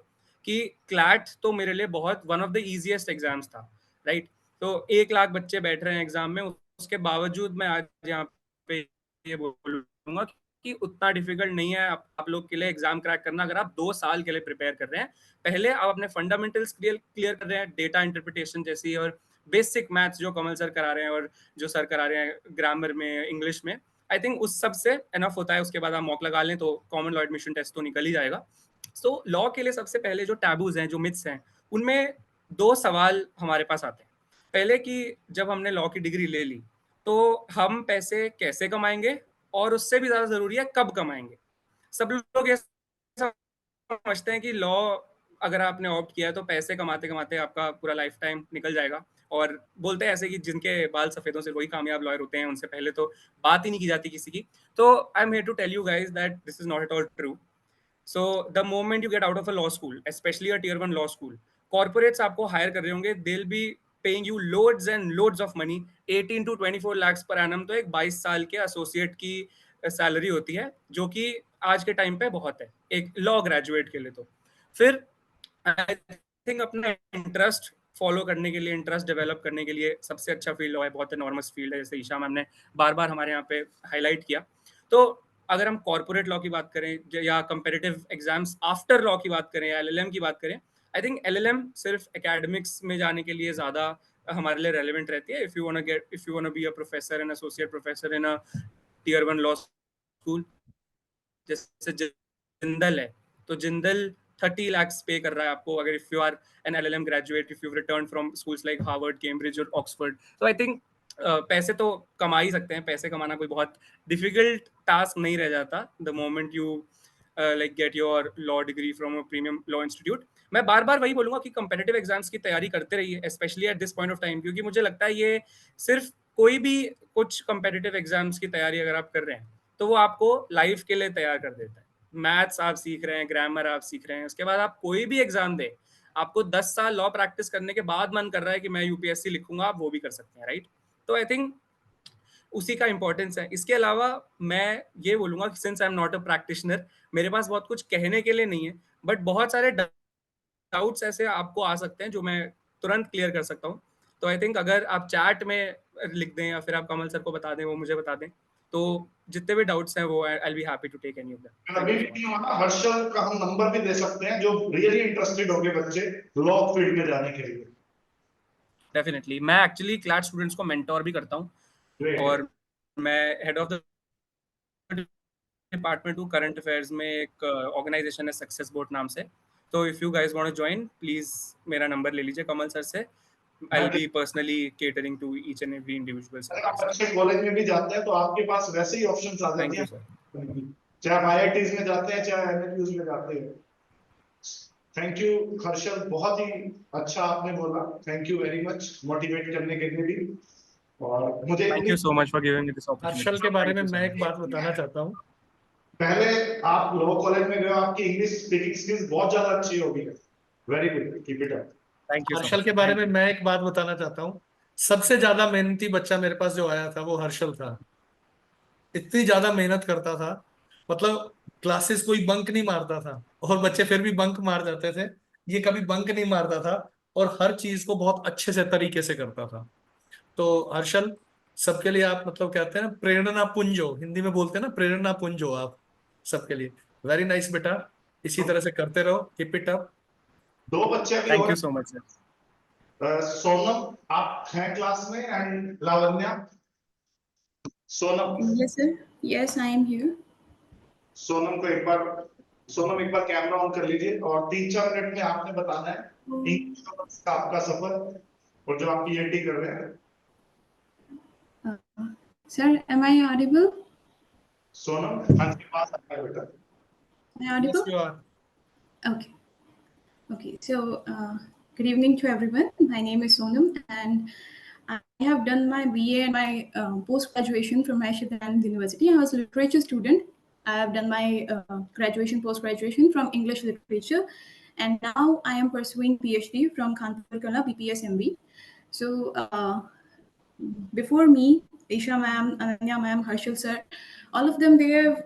कि क्लैट तो मेरे लिए बहुत one of the easiest exams था, राइट। तो 1 लाख बच्चे बैठ रहे हैं एग्जाम में, उसके बावजूद मैं आज यहाँ पे ये बोलूंगा कि उतना डिफिकल्ट नहीं है आप लोग के लिए एग्जाम क्रैक करना, अगर आप 2 साल के लिए प्रिपेयर कर रहे हैं। पहले आप अपने फंडामेंटल्स क्लियर कर रहे हैं, डेटा इंटरप्रिटेशन जैसी और बेसिक मैथ्स जो कमल सर करा रहे हैं और जो सर करा रहे हैं ग्रामर में, इंग्लिश में, आई थिंक उस सब से एनफ होता है। उसके बाद आप मॉक लगा लें तो कॉमन लॉ एडमिशन टेस्ट तो निकल ही जाएगा। सो लॉ के लिए सबसे पहले जो टैबूज हैं, जो मिथ्स हैं, उनमें 2 सवाल हमारे पास आते हैं। पहले कि जब हमने लॉ की डिग्री ले ली तो हम पैसे कैसे कमाएंगे, और उससे भी ज्यादा जरूरी है कब कमाएंगे। सब लोग ये समझते हैं कि लॉ अगर आपने ऑप्ट किया है तो पैसे कमाते कमाते आपका पूरा लाइफ टाइम निकल जाएगा, और बोलते हैं ऐसे कि जिनके बाल सफेदों से वही कामयाब लॉयर होते हैं, उनसे पहले तो बात ही नहीं की जाती किसी की। तो I am here to tell you guys that this is not at all true. So the moment you get out of a law school, especially a tier 1 law school, corporates आपको hire कर रहे होंगे, they'll be paying you loads and loads of money, 18 to 24 lakhs per annum। तो एक 22 साल के associate की salary होती है, जो कि आज के टाइम पे बहुत है एक लॉ ग्रेजुएट के लिए। तो फिर आई थिंक अपना इंटरेस्ट फॉलो करने के लिए, इंटरेस्ट डेवलप करने के लिए सबसे अच्छा फील्ड लॉ है, बहुत एनॉर्मस फील्ड है, जैसे ईशा मैम ने बार बार हमारे यहाँ पे हाईलाइट किया। तो अगर हम कॉर्पोरेट लॉ की बात करें या कंपेरेटिव एग्जाम्स आफ्टर लॉ की बात करें या एलएलएम की बात करें, आई थिंक एलएलएम सिर्फ एकेडमिक्स में जाने के लिए ज्यादा हमारे लिए रेलेवेंट रहती है। If you want be a professor and associate professor in a tier 1 law school, जैसे जिंदल है, तो जिंदल 30 lakhs पे कर रहा है आपको अगर if you are an LLM graduate, if you return from schools like Harvard, Cambridge और ऑक्सफोर्ड। तो आई थिंक पैसे तो कमा ही सकते हैं, पैसे कमाना कोई बहुत डिफिकल्ट टास्क नहीं रह जाता the moment you like get your law degree from a premium law institute. मैं बार बार वही बोलूंगा कि कंपेटिटिव एग्जाम्स की तैयारी करते रहिए, specially at this point of time, क्योंकि मुझे लगता है ये सिर्फ कोई भी कुछ कंपेटिटिव एग्जाम्स की तैयारी अगर आप कर रहे हैं तो वो आपको लाइफ के लिए तैयार कर देता है। मैथ्स आप सीख रहे हैं, ग्रामर आप सीख रहे हैं, उसके बाद आप कोई भी एग्जाम दे, आपको 10 साल लॉ प्रैक्टिस करने के बाद मन कर रहा है कि मैं यूपीएससी लिखूंगा, आप वो भी कर सकते हैं, राइट। तो आई थिंक उसी का इंपॉर्टेंस है। इसके अलावा मैं ये बोलूंगा कि since I am not a practitioner, मेरे पास बहुत कुछ कहने के लिए नहीं है, बट बहुत सारे डाउट्स ऐसे आपको आ सकते हैं जो मैं तुरंत क्लियर कर सकता हूँ। तो आई थिंक अगर आप चैट में लिख दें या फिर आप कमल सर को बता दें, वो मुझे बता दें, तो जितने भी डाउट्स हैं वो I will be happy to take any of them. अभी भी नहीं हुआ, हर्षल का हम नंबर भी दे सकते हैं जो रियली इंटरेस्टेड होंगे बच्चे लॉ फील्ड में जाने के लिए। डेफिनेटली, मैं एक्चुअली क्लास स्टूडेंट्स को मेंटोर भी करता हूँ और मैं हेड ऑफ द डिपार्टमेंट हूँ करंट अफेयर्स में, एक ऑर्गेनाइजेशन है सक्सेस बोट नाम से। तो if you guys want to join, please मेरा नंबर ले लीजिए कमल सर से। I will be personally catering to each and every individual sir. आप अच्छे कॉलेज में भी जाते हैं तो आपके पास वैसे ही ऑप्शंस आ थैंक जाते यू हैं, सर। चाहे आप आईआईटीज में जाते हैं चाहे एमएनयूज में जाते हैं। थैंक यू हर्षल, बहुत ही अच्छा आपने बोला, thank you very much motivate करने के लिए भी। और मुझे thank you so much for giving me this Harshal opportunity. के बारे में मैं एक बात बताना चाहता हूँ। पहले आप लॉ कॉलेज में गए, आपकी इंग्लिश स्पीकिंग स्किल्स बहुत ज्यादा अच्छी होगी, very good, keep it up. Thank you so Harshal much. के बारे में मैं एक बात बताना चाहता हूँ। सबसे ज्यादा मेहनती बच्चा मेरे पास जो आया था वो हर्षल था। इतनी ज्यादा मेहनत करता था, मतलब क्लासेस कोई बंक नहीं मारता था, और बच्चे फिर भी बंक मार जाते थे, ये कभी बंक नहीं मारता था और हर चीज को बहुत अच्छे से तरीके से करता था। तो हर्षल, सबके लिए आप मतलब कहते हैं ना प्रेरणा पुंज हो, हिंदी में बोलते हैं ना प्रेरणा पुंज हो आप सबके लिए। वेरी नाइस बेटा, इसी तरह से करते रहो, कीप इट अप। दो बच्चे अभी थैंक और you so much sir. Sonam आप हैं क्लास में, and Lavanya. Sonam, Yes, sir. Yes, I am here. Sonam को एक बार, सोनम एक बार कैमरा ऑन कर लीजिए और 3-4 मिनट में आपने बताना है इंग्लिश का आपका सफर और जो आप पीएचडी कर रहे हैं। Sir, am I audible? Sonam, हाँ जी, बात आ रहा है बेटा। Am I audible? Yes, you are. Okay. Okay. So, good evening to everyone. My name is Sonam, and I have done my BA and my post graduation from Maheshwaran University. I was a literature student. I have done my graduation, post graduation from English literature, and now I am pursuing PhD from Kanpur Kala BPSMB. So, before me, Isha ma'am, Ananya ma'am, Harshal sir, all of them, they have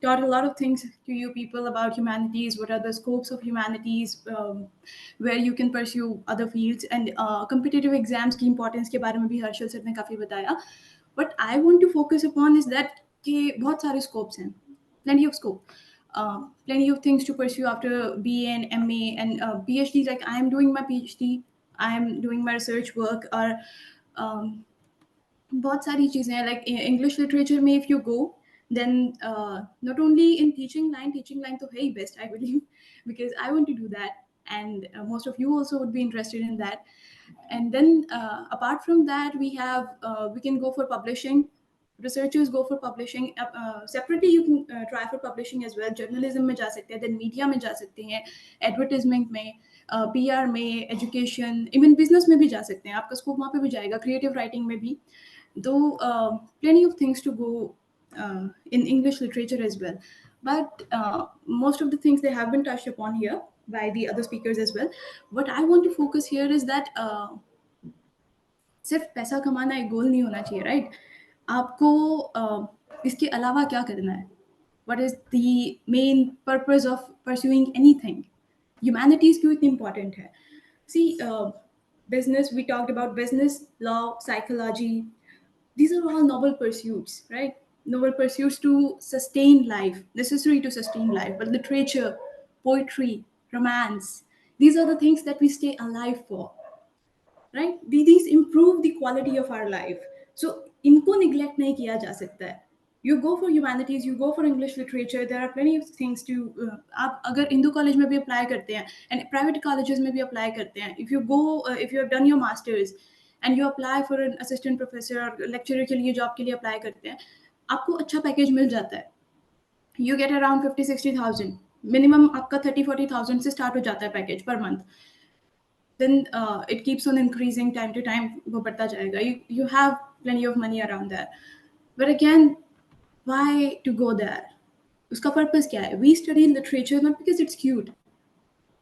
taught a lot of things to you people about humanities, what are the scopes of humanities, where you can pursue other fields, and competitive exams की importance के बारे में भी Harshal sir ने काफ़ी बताया. But I want to focus upon is that कि बहुत सारे scopes हैं, plenty of scope. Plenty of things to pursue after BA and MA and PhD. Like I am doing my PhD, I am doing my research work, or बहुत सारी चीज़ें हैं. Like English literature में if you go, then not only in teaching line तो है ही best, I believe, because I want to do that, and most of you also would be interested in that. And then apart from that, we have we can go for publishing. researchers go for publishing. Separately you can try for publishing as well. Journalism में जा सकते हैं, then media में जा सकते हैं, advertisement में, PR में, education, even business में भी जा सकते हैं. आपका scope वहाँ पे भी जाएगा, creative writing में भी. Though plenty of things to go in English literature as well. But most of the things they have been touched upon here by the other speakers as well. What I want to focus here is that सिर्फ पैसा कमाना एक गोल नहीं होना चाहिए, right? आपको इसके अलावा क्या करना है? What is the main purpose of pursuing anything? Humanities क्यों इतनी important है? See, business, we talked about business, law, psychology. These are all noble pursuits, right? Noble pursuits to sustain life, necessary to sustain life. But literature, poetry, romance, these are the things that we stay alive for, right? These improve the quality of our life. So इनको neglect नहीं किया जा सकता है. You go for humanities, you go for English literature. There are plenty of things to. आप अगर Hindu college में भी apply करते हैं, and private colleges में भी apply करते हैं. If you go, if you have done your masters, and you apply for an assistant professor or lecturer के लिए job के लिए apply करते हैं, आपको अच्छा package मिल जाता है. You get around 50-60,000. Minimum आपका 30-40,000 से start हो जाता है package per month. Then it keeps on increasing time to time. वो बढ़ता जाएगा. You have plenty of money around that. But again, why to go there? उसका purpose क्या है? We study literature not because it's cute.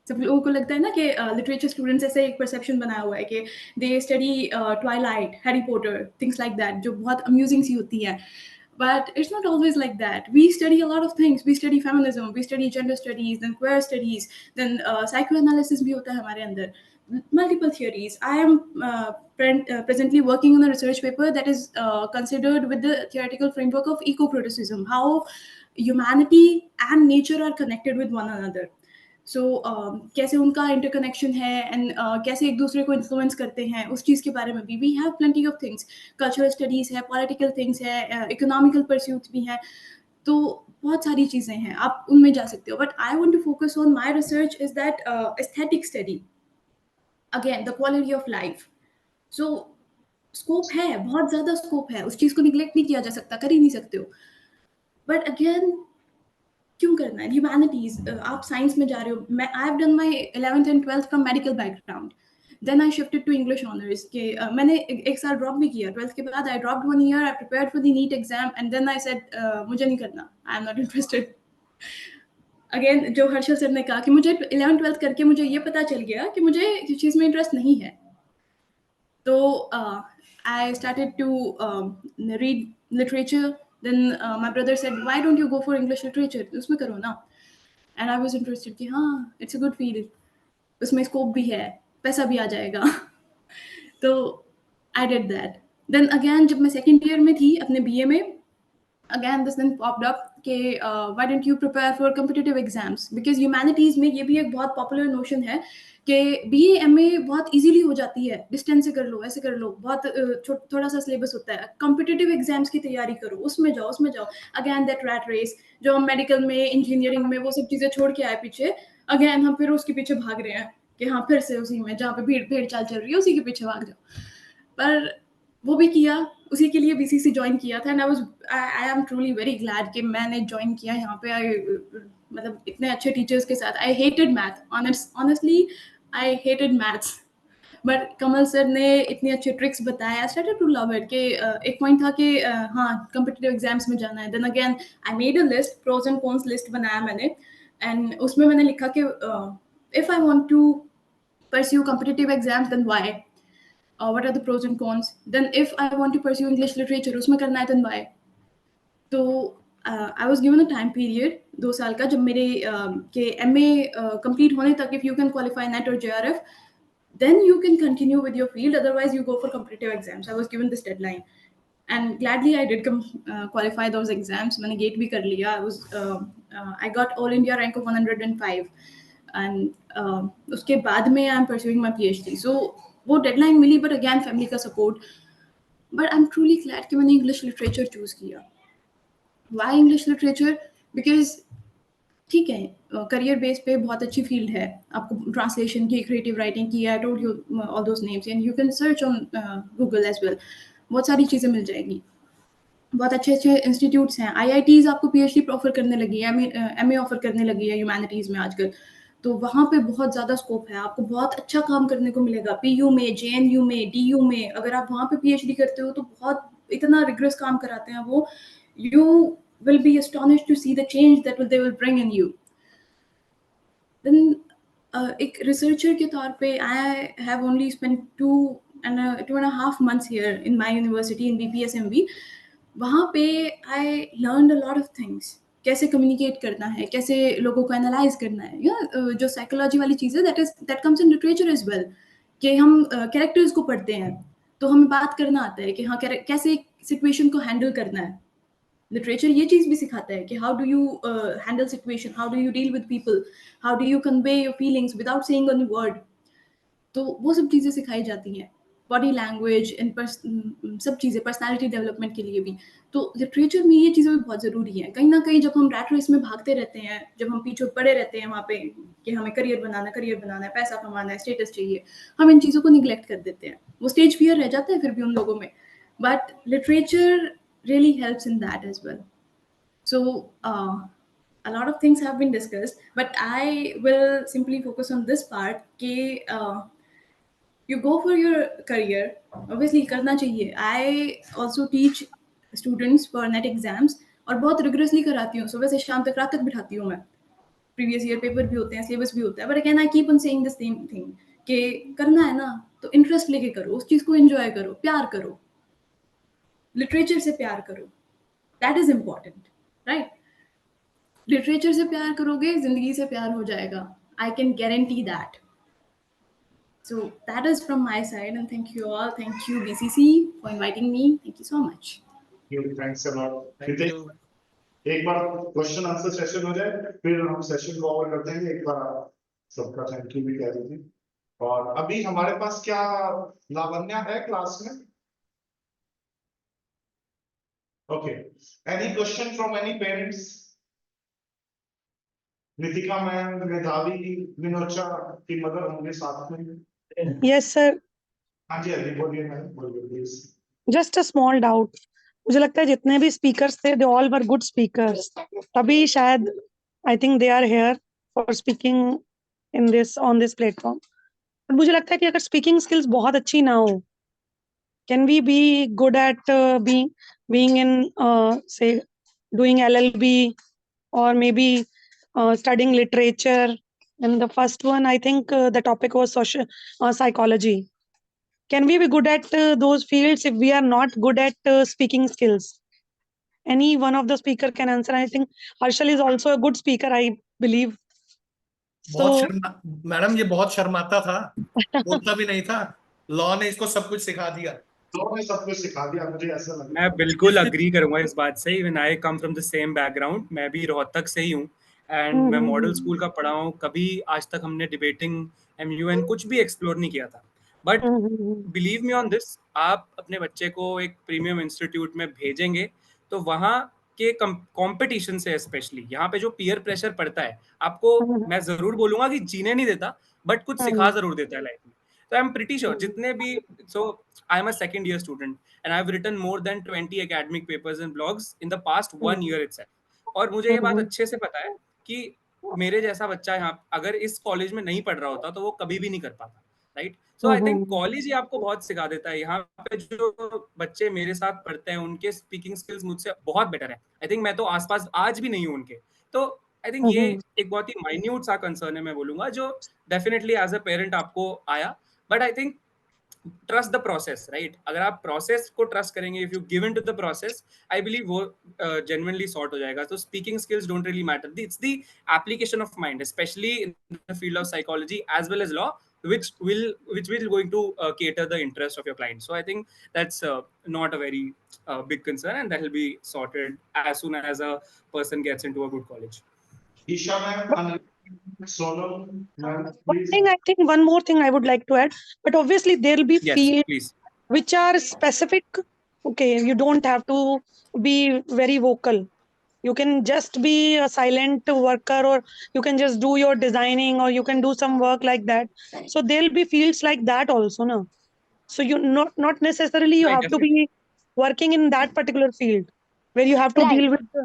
सब लोगों को लगता है ना कि literature students ऐसे एक perception बनाया हुआ है कि they study Twilight, Harry Potter, things like that, जो बहुत amusing सी होती है. But it's not always like that. We study a lot of things. We study feminism, we study gender studies, then queer studies, then psychoanalysis भी होता है हमारे अंदर. Multiple theories. I am presently working on a research paper that is considered with the theoretical framework of eco-criticism, how humanity and nature are connected with one another. So कैसे उनका interconnection है and कैसे एक दूसरे को influence करते हैं, उस चीज़ के बारे में भी. We have plenty of things. Cultural studies है, political things है, economical pursuits भी हैं. तो बहुत सारी चीज़ें हैं, आप उनमें जा सकते हो. But I want to focus on my research is that aesthetic study. Again, the quality of life. So scope है, बहुत ज़्यादा scope है, उस चीज़ को neglect नहीं किया जा सकता, कर ही नहीं सकते हो. But again, क्यों करना है? Humanities, आप science में जा रहे हो. I have done my 11th and 12th from medical background. Then I shifted to English honors. कि मैंने एक साल drop भी किया. 12th के बाद I dropped 1 year. I prepared for the NEET exam and then I said मुझे नहीं करना. I am not interested. Again, जो हर्षल सर ने कहा कि मुझे 11th 12th करके मुझे ये पता चल गया कि मुझे किसी चीज़ में इंटरेस्ट नहीं है. तो I started to read literature. Then my brother said, why don't you go for English literature? उसमें करो ना. And I was interested कि हाँ, it's a good field. उसमें scope भी है, पैसा भी आ जाएगा. तो I did that. Then again, जब मैं second year में थी अपने BA में, again this then popped up कि why don't you prepare for competitive exams? Because humanities में ये भी एक बहुत popular notion है कि BA MA बहुत easily हो जाती है, distance से कर लो, ऐसे कर लो, बहुत थोड़ा सा syllabus होता है. Competitive exams की तैयारी करो, उसमें जाओ. Again that rat race, जो हम medical में, engineering में वो सब चीज़ें छोड़ के आए पीछे, again हम फिर उसके पीछे भाग रहे हैं कि हाँ फिर से उसी में जहाँ पे भेड़ चाल चल रही है उसी के पीछे भाग जाओ. पर वो भी किया, उसी के लिए BCC ज्वाइन किया था. And I am truly very glad कि मैंने ज्वाइन किया यहाँ पे. मतलब इतने अच्छे टीचर्स के साथ. I hated math, honestly I hated maths, but Kamal sir ने इतनी अच्छे ट्रिक्स बताया. I started to love it. कि एक पॉइंट था कि हाँ कॉम्पिटिटिव एग्जाम्स में जाना है. Then again I made a list, pros and cons list बनाया मैंने. एंड उसमें मैंने लिखा कि if I want to pursue competitive exams, then why? What are the pros and cons? Then if I want to pursue English literature, उसमें करना है, then why? तो I was given a time period 2 साल का, जब मेरे के MA complete होने तक, if you can qualify NET or JRF, then you can continue with your field. Otherwise, you go for competitive exams. I was given this deadline, and gladly I did qualify those exams. मैंने GATE भी कर लिया. I got all India rank of 105, and उसके बाद में I am pursuing my PhD. So वो deadline मिली, but again family का support. But I am truly glad कि मैंने इंग्लिश लिटरेचर चूज किया. Why English literature? बिकॉज ठीक है, करियर बेस पे बहुत अच्छी फील्ड है. आपको ट्रांसलेशन की, क्रिएटिव राइटिंग की, I told you all those names, and you can search on Google as well. बहुत सारी चीज़ें मिल जाएगी. बहुत अच्छे अच्छे इंस्टीट्यूट्स हैं, IITs आपको PhD ऑफर करने लगी है, MA ऑफर करने लगी है ह्यूमैनिटीज़ में आजकल। तो वहाँ पे बहुत ज़्यादा स्कोप है, आपको बहुत अच्छा काम करने को मिलेगा। PU में, JNU में, DU में अगर आप वहाँ पे PhD करते हो तो बहुत इतना रिग्रेस काम कराते हैं वो, you will be astonished to see the change that they will bring in you. Then एक रिसर्चर के तौर पे I have only spent 2.5 months here in my university in BPSMB. वहाँ पे I learned a lot of things. कैसे communicate करना है, कैसे लोगों को एनालाइज करना है, या जो साइकोलॉजी वाली चीज़ है that comes in literature as well, कि हम कैरेक्टर्स को पढ़ते हैं तो हमें बात करना आता है कि हाँ कैसे सिचुएशन को हैंडल करना है। लिटरेचर ये चीज़ भी सिखाता है कि how do you handle situation, how do you deal with people, how do you convey your feelings without saying any word. तो वो सब चीज़ें सिखाई जाती हैं, बॉडी लैंग्वेज एंड सब चीज़ें पर्सनालिटी डेवलपमेंट के लिए भी। तो लिटरेचर में ये चीज़ें भी बहुत ज़रूरी हैं। कहीं ना कहीं जब हम रैट रेस में भागते रहते हैं, जब हम पीछे पड़े रहते हैं वहाँ पे कि हमें करियर बनाना है, पैसा कमाना है, स्टेटस चाहिए, हम इन चीज़ों को निगलेक्ट कर देते हैं। वो स्टेज फियर रह जाता है फिर भी उन लोगों में, but literature really helps in that as well. So a lot of things have been discussed, but I will simply focus on this part कि you go for your career, obviously करना चाहिए। I also teach students for NET exams और बहुत rigorously कराती हूँ, सुबह से शाम तक रात तक बिठाती हूँ मैं। प्रीवियस ईयर पेपर भी होते हैं, सिलेबस भी होता है, but again I keep on saying the same thing कि करना है ना तो इंटरेस्ट लेके करो, उस चीज़ को एंजॉय करो, प्यार करो, लिटरेचर से प्यार करो, that is important, right? Literature से प्यार करोगे, जिंदगी से प्यार हो जाएगा, I can guarantee that. So that is from my side, and thank you all. Thank you BCC for inviting me. Thank you so much. Thanks a lot. Thank you. एक बार question answer session हो जाए फिर हम session को over कर देंगे। एक बार आप सबका थैंक यू भी कह दीजिए। और अभी हमारे पास क्या लावण्या है क्लास में? Okay, any question from any parents? Nitika ma'am, Medhavi, Vinocha की मदर होंगे साथ में? Yes sir. हाँ जी, अभी बोलिए मैम, बोलिए please. Just a small doubt, मुझे लगता है जितने भी स्पीकर्स थे they all were good speakers, तभी शायद I think they are here for speaking in this on this platform. But मुझे लगता है कि अगर स्पीकिंग स्किल्स बहुत अच्छी ना हो, can we be good at being in से doing LLB or maybe studying literature? And the first one, I think the topic was social psychology. Can we be good at those fields if we are not good at speaking skills? Any one of the speaker can answer. I think Harshal is also a good speaker, I believe. बहुत madam ये बहुत शर्माता था, बोलता भी नहीं था, law ने इसको सब कुछ सिखा दिया। लॉ ने सब कुछ सिखा दिया, मुझे ऐसा लगता है। मैं बिल्कुल अग्री करूंगा इस बात से। Even I come from the same background, मैं भी रोहतक से ही हूँ एंड मैं मॉडल स्कूल का पढ़ा हूँ। कभी आज तक हमने डिबेटिंग, MUN कुछ भी एक्सप्लोर नहीं किया था। But believe me on this, आप अपने बच्चे को एक प्रीमियम इंस्टीट्यूट में भेजेंगे तो वहाँ के कंपटीशन से, स्पेशली यहाँ पे जो पीयर प्रेशर पड़ता है, आपको मैं जरूर बोलूंगा कि जीने नहीं देता, बट कुछ सिखा जरूर देता है लाइफ में। तो आई एम प्रिटी श्योर जितने भी, so I am a second year student and I have written more than 20 academic papers and blogs in the past 1 year itself। और मुझे ये बात अच्छे से पता है कि मेरे जैसा बच्चा यहाँ अगर इस कॉलेज में नहीं पढ़ रहा होता तो वो कभी भी नहीं कर पाता, right? So I think college ही आपको बहुत सिखा देता है। यहाँ पे जो बच्चे मेरे साथ पढ़ते हैं उनके स्पीकिंग स्किल्स मुझसे बहुत बेटर है। आई थिंक मैं तो आसपास आज भी नहीं हूँ उनके। तो आई थिंक ये एक बहुत ही माइन्यूट सा कंसर्न है, मैं बोलूंगा, जो डेफिनेटली एज अ पेरेंट आपको आया। But I think trust the process, right? अगर आप प्रोसेस को ट्रस्ट करेंगे, if you give in to the process, I believe वो जेन्युइनली सॉर्ट हो जाएगा। तो speaking skills don't really matter, it's the application of mind, specially in the field of psychology as well as law, which will going to cater the interest of your client. So I think that's not a very big concern, and that will be sorted as soon as a person gets into a good college. Isha ma'am, Sonal ma'am, please. I think one more thing I would like to add, but obviously there will be fields please, which are specific. Okay, you don't have to be very vocal. You can just be a silent worker, or you can just do your designing, or you can do some work like that. So there'll be fields like that also, no? So you not necessarily you have to be working in that particular field. where you have to Right. deal with the,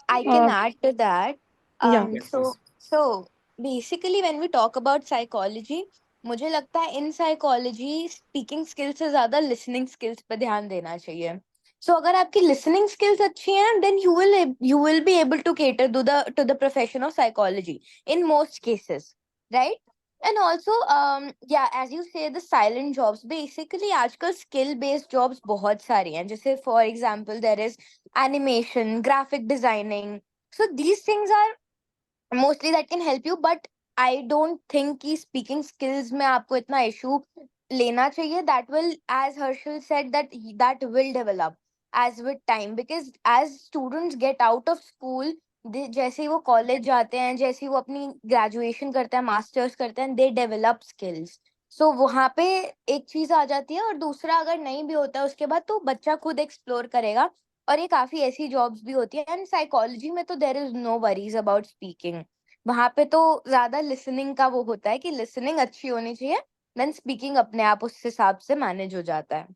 I can uh, add to that. yeah. Yes, So please. so basically when we talk about psychology, मुझे लगता है in psychology speaking skills से ज्यादा listening skills पे ध्यान देना चाहिए. सो अगर आपकी लिसनिंग स्किल्स अच्छी हैं, then you will be able to cater to the profession of psychology in most cases, right? And also yeah, as you say, the silent jobs, basically आजकल skill based jobs बहुत सारी हैं. जैसे for example there is animation, graphic designing. So these things are mostly that can help you, but I don't think कि speaking skills में आपको इतना issue लेना चाहिए. That will, as Harshal said, that will develop as with time, because as students get out of school, जैसे ही वो college जाते हैं, जैसे ही वो अपनी ग्रेजुएशन करते हैं, मास्टर्स करते हैं, दे डेवलप स्किल्स. सो वहां पे एक चीज आ जाती है, और दूसरा अगर नहीं भी होता है उसके बाद, तो बच्चा खुद एक्सप्लोर करेगा. और ये काफी ऐसी जॉब्स भी होती है. एंड साइकोलॉजी में तो there is no worries about speaking. वहां पे तो ज्यादा लिसनिंग का वो होता है कि लिसनिंग अच्छी होनी चाहिए, देन स्पीकिंग अपने आप उस हिसाब से मैनेज हो जाता है.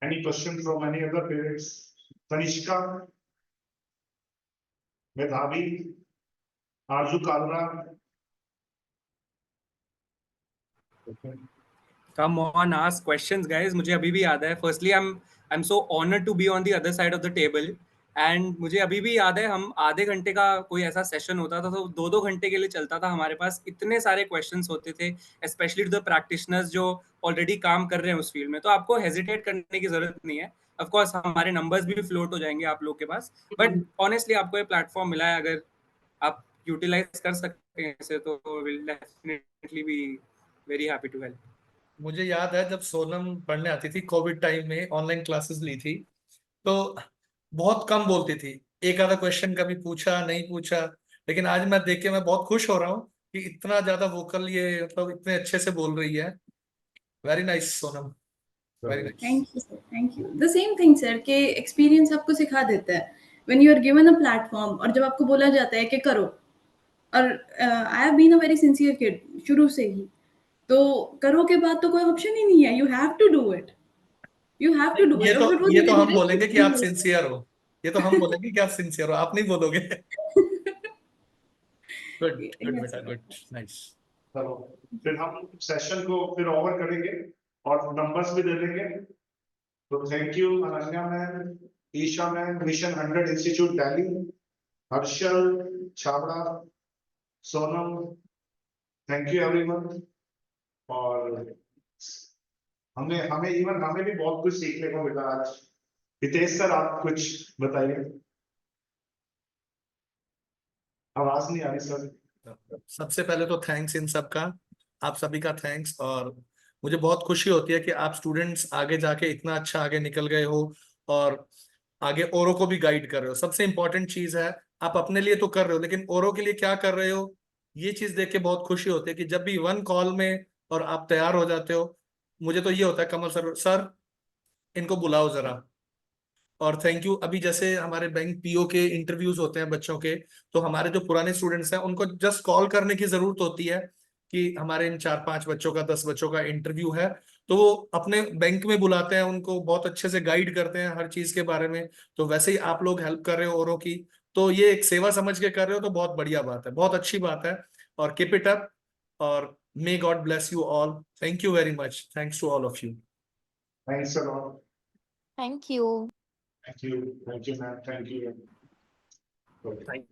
Any question from any other parents? Tanishka, Medhavi, Arju Kalra. Okay. Come on, ask questions, guys. मुझे अभी भी याद है. Firstly, I'm so honored to be on the other side of the table. And मुझे अभी भी याद है, हम आधे घंटे का कोई ऐसा सेशन होता था तो 2-2 घंटे के लिए चलता था. हमारे पास इतने सारे क्वेश्चंस होते थे, स्पेशली टू द प्रैक्टिशनर्स जो ऑलरेडी काम कर रहे हैं उस फील्ड में. तो आपको हेजिटेट करने की जरूरत नहीं है. ऑफ कोर्स हमारे नंबर्स भी फ्लोट हो जाएंगे आप लोग के पास, बट ऑनेस्टली आपको ये प्लेटफॉर्म मिला है, अगर आप यूटिलाइज कर सकते हैं इसे तो will definitely be very happy to help. मुझे याद है जब सोनम पढ़ने आती थी, कोविड टाइम में ऑनलाइन क्लासेस ली थी, तो बहुत कम बोलती थी. एक आधा क्वेश्चन कभी पूछा नहीं पूछा. लेकिन आज मैं देख के मैं बहुत खुश हो रहा हूँ कि इतना ज्यादा वोकल, ये मतलब इतने अच्छे से बोल रही है. Very nice Sonam, very nice. Thank you sir, thank you. The same thing sir, के एक्सपीरियंस आपको सिखा देता है. When you are given a platform, और जब आपको बोला जाता है कि करो, और I have been a very sincere kid शुरू से ही, तो करो के बाद तो कोई ऑप्शन ही नहीं है. You have to do it, you have to do it. और फिर वो ये तो हम धीरे-धीरे बोलेंगे कि आप सिंसियर हो. ये तो हम बोलेंगे कि आप सिंसियर हो, आप नहीं बोलोगे. गुड गुड बेटा, गुड, नाइस. चलो फिर हम सेशन को फिर ओवर करेंगे और नंबर्स भी दे देंगे. तो thank you Ananya ma'am, Isha ma'am, mission 100 institute Delhi, Harshal Chhabra, Sonam. Thank you everyone. और हमें भी बहुत कुछ सीखने को मिला आज. हितेश सर, आप कुछ बताइए. आवाज नहीं आ रही सर. सबसे पहले तो थैंक्स इन सबका, आप सभी का थैंक्स. और मुझे बहुत खुशी होती है कि आप स्टूडेंट्स आगे जाके इतना अच्छा आगे निकल गए हो और आगे औरों को भी गाइड कर रहे हो. सबसे इंपॉर्टेंट चीज है, आप अपने लिए तो कर रहे हो, लेकिन औरों के लिए क्या कर रहे हो, ये चीज देख के बहुत खुशी होती है कि जब भी वन कॉल में और आप तैयार हो जाते हो, मुझे तो ये होता है कमल सर, सर इनको बुलाओ जरा. और थैंक यू. अभी जैसे हमारे बैंक पीओ के इंटरव्यूज होते हैं बच्चों के, तो हमारे जो पुराने स्टूडेंट्स हैं उनको जस्ट कॉल करने की जरूरत होती है कि हमारे इन 4-5 बच्चों का, 10 बच्चों का इंटरव्यू है, तो वो अपने बैंक में बुलाते हैं, उनको बहुत अच्छे से गाइड करते हैं हर चीज के बारे में. तो वैसे ही आप लोग हेल्प कर रहे हो औरों की, तो ये एक सेवा समझ के कर रहे हो, तो बहुत बढ़िया बात है, बहुत अच्छी बात है. और कीप इट अप, और may God bless you all. Thank you very much. Thanks to all of you. Thanks a lot. Thank you. Thank you ma'am. Thank you. Thank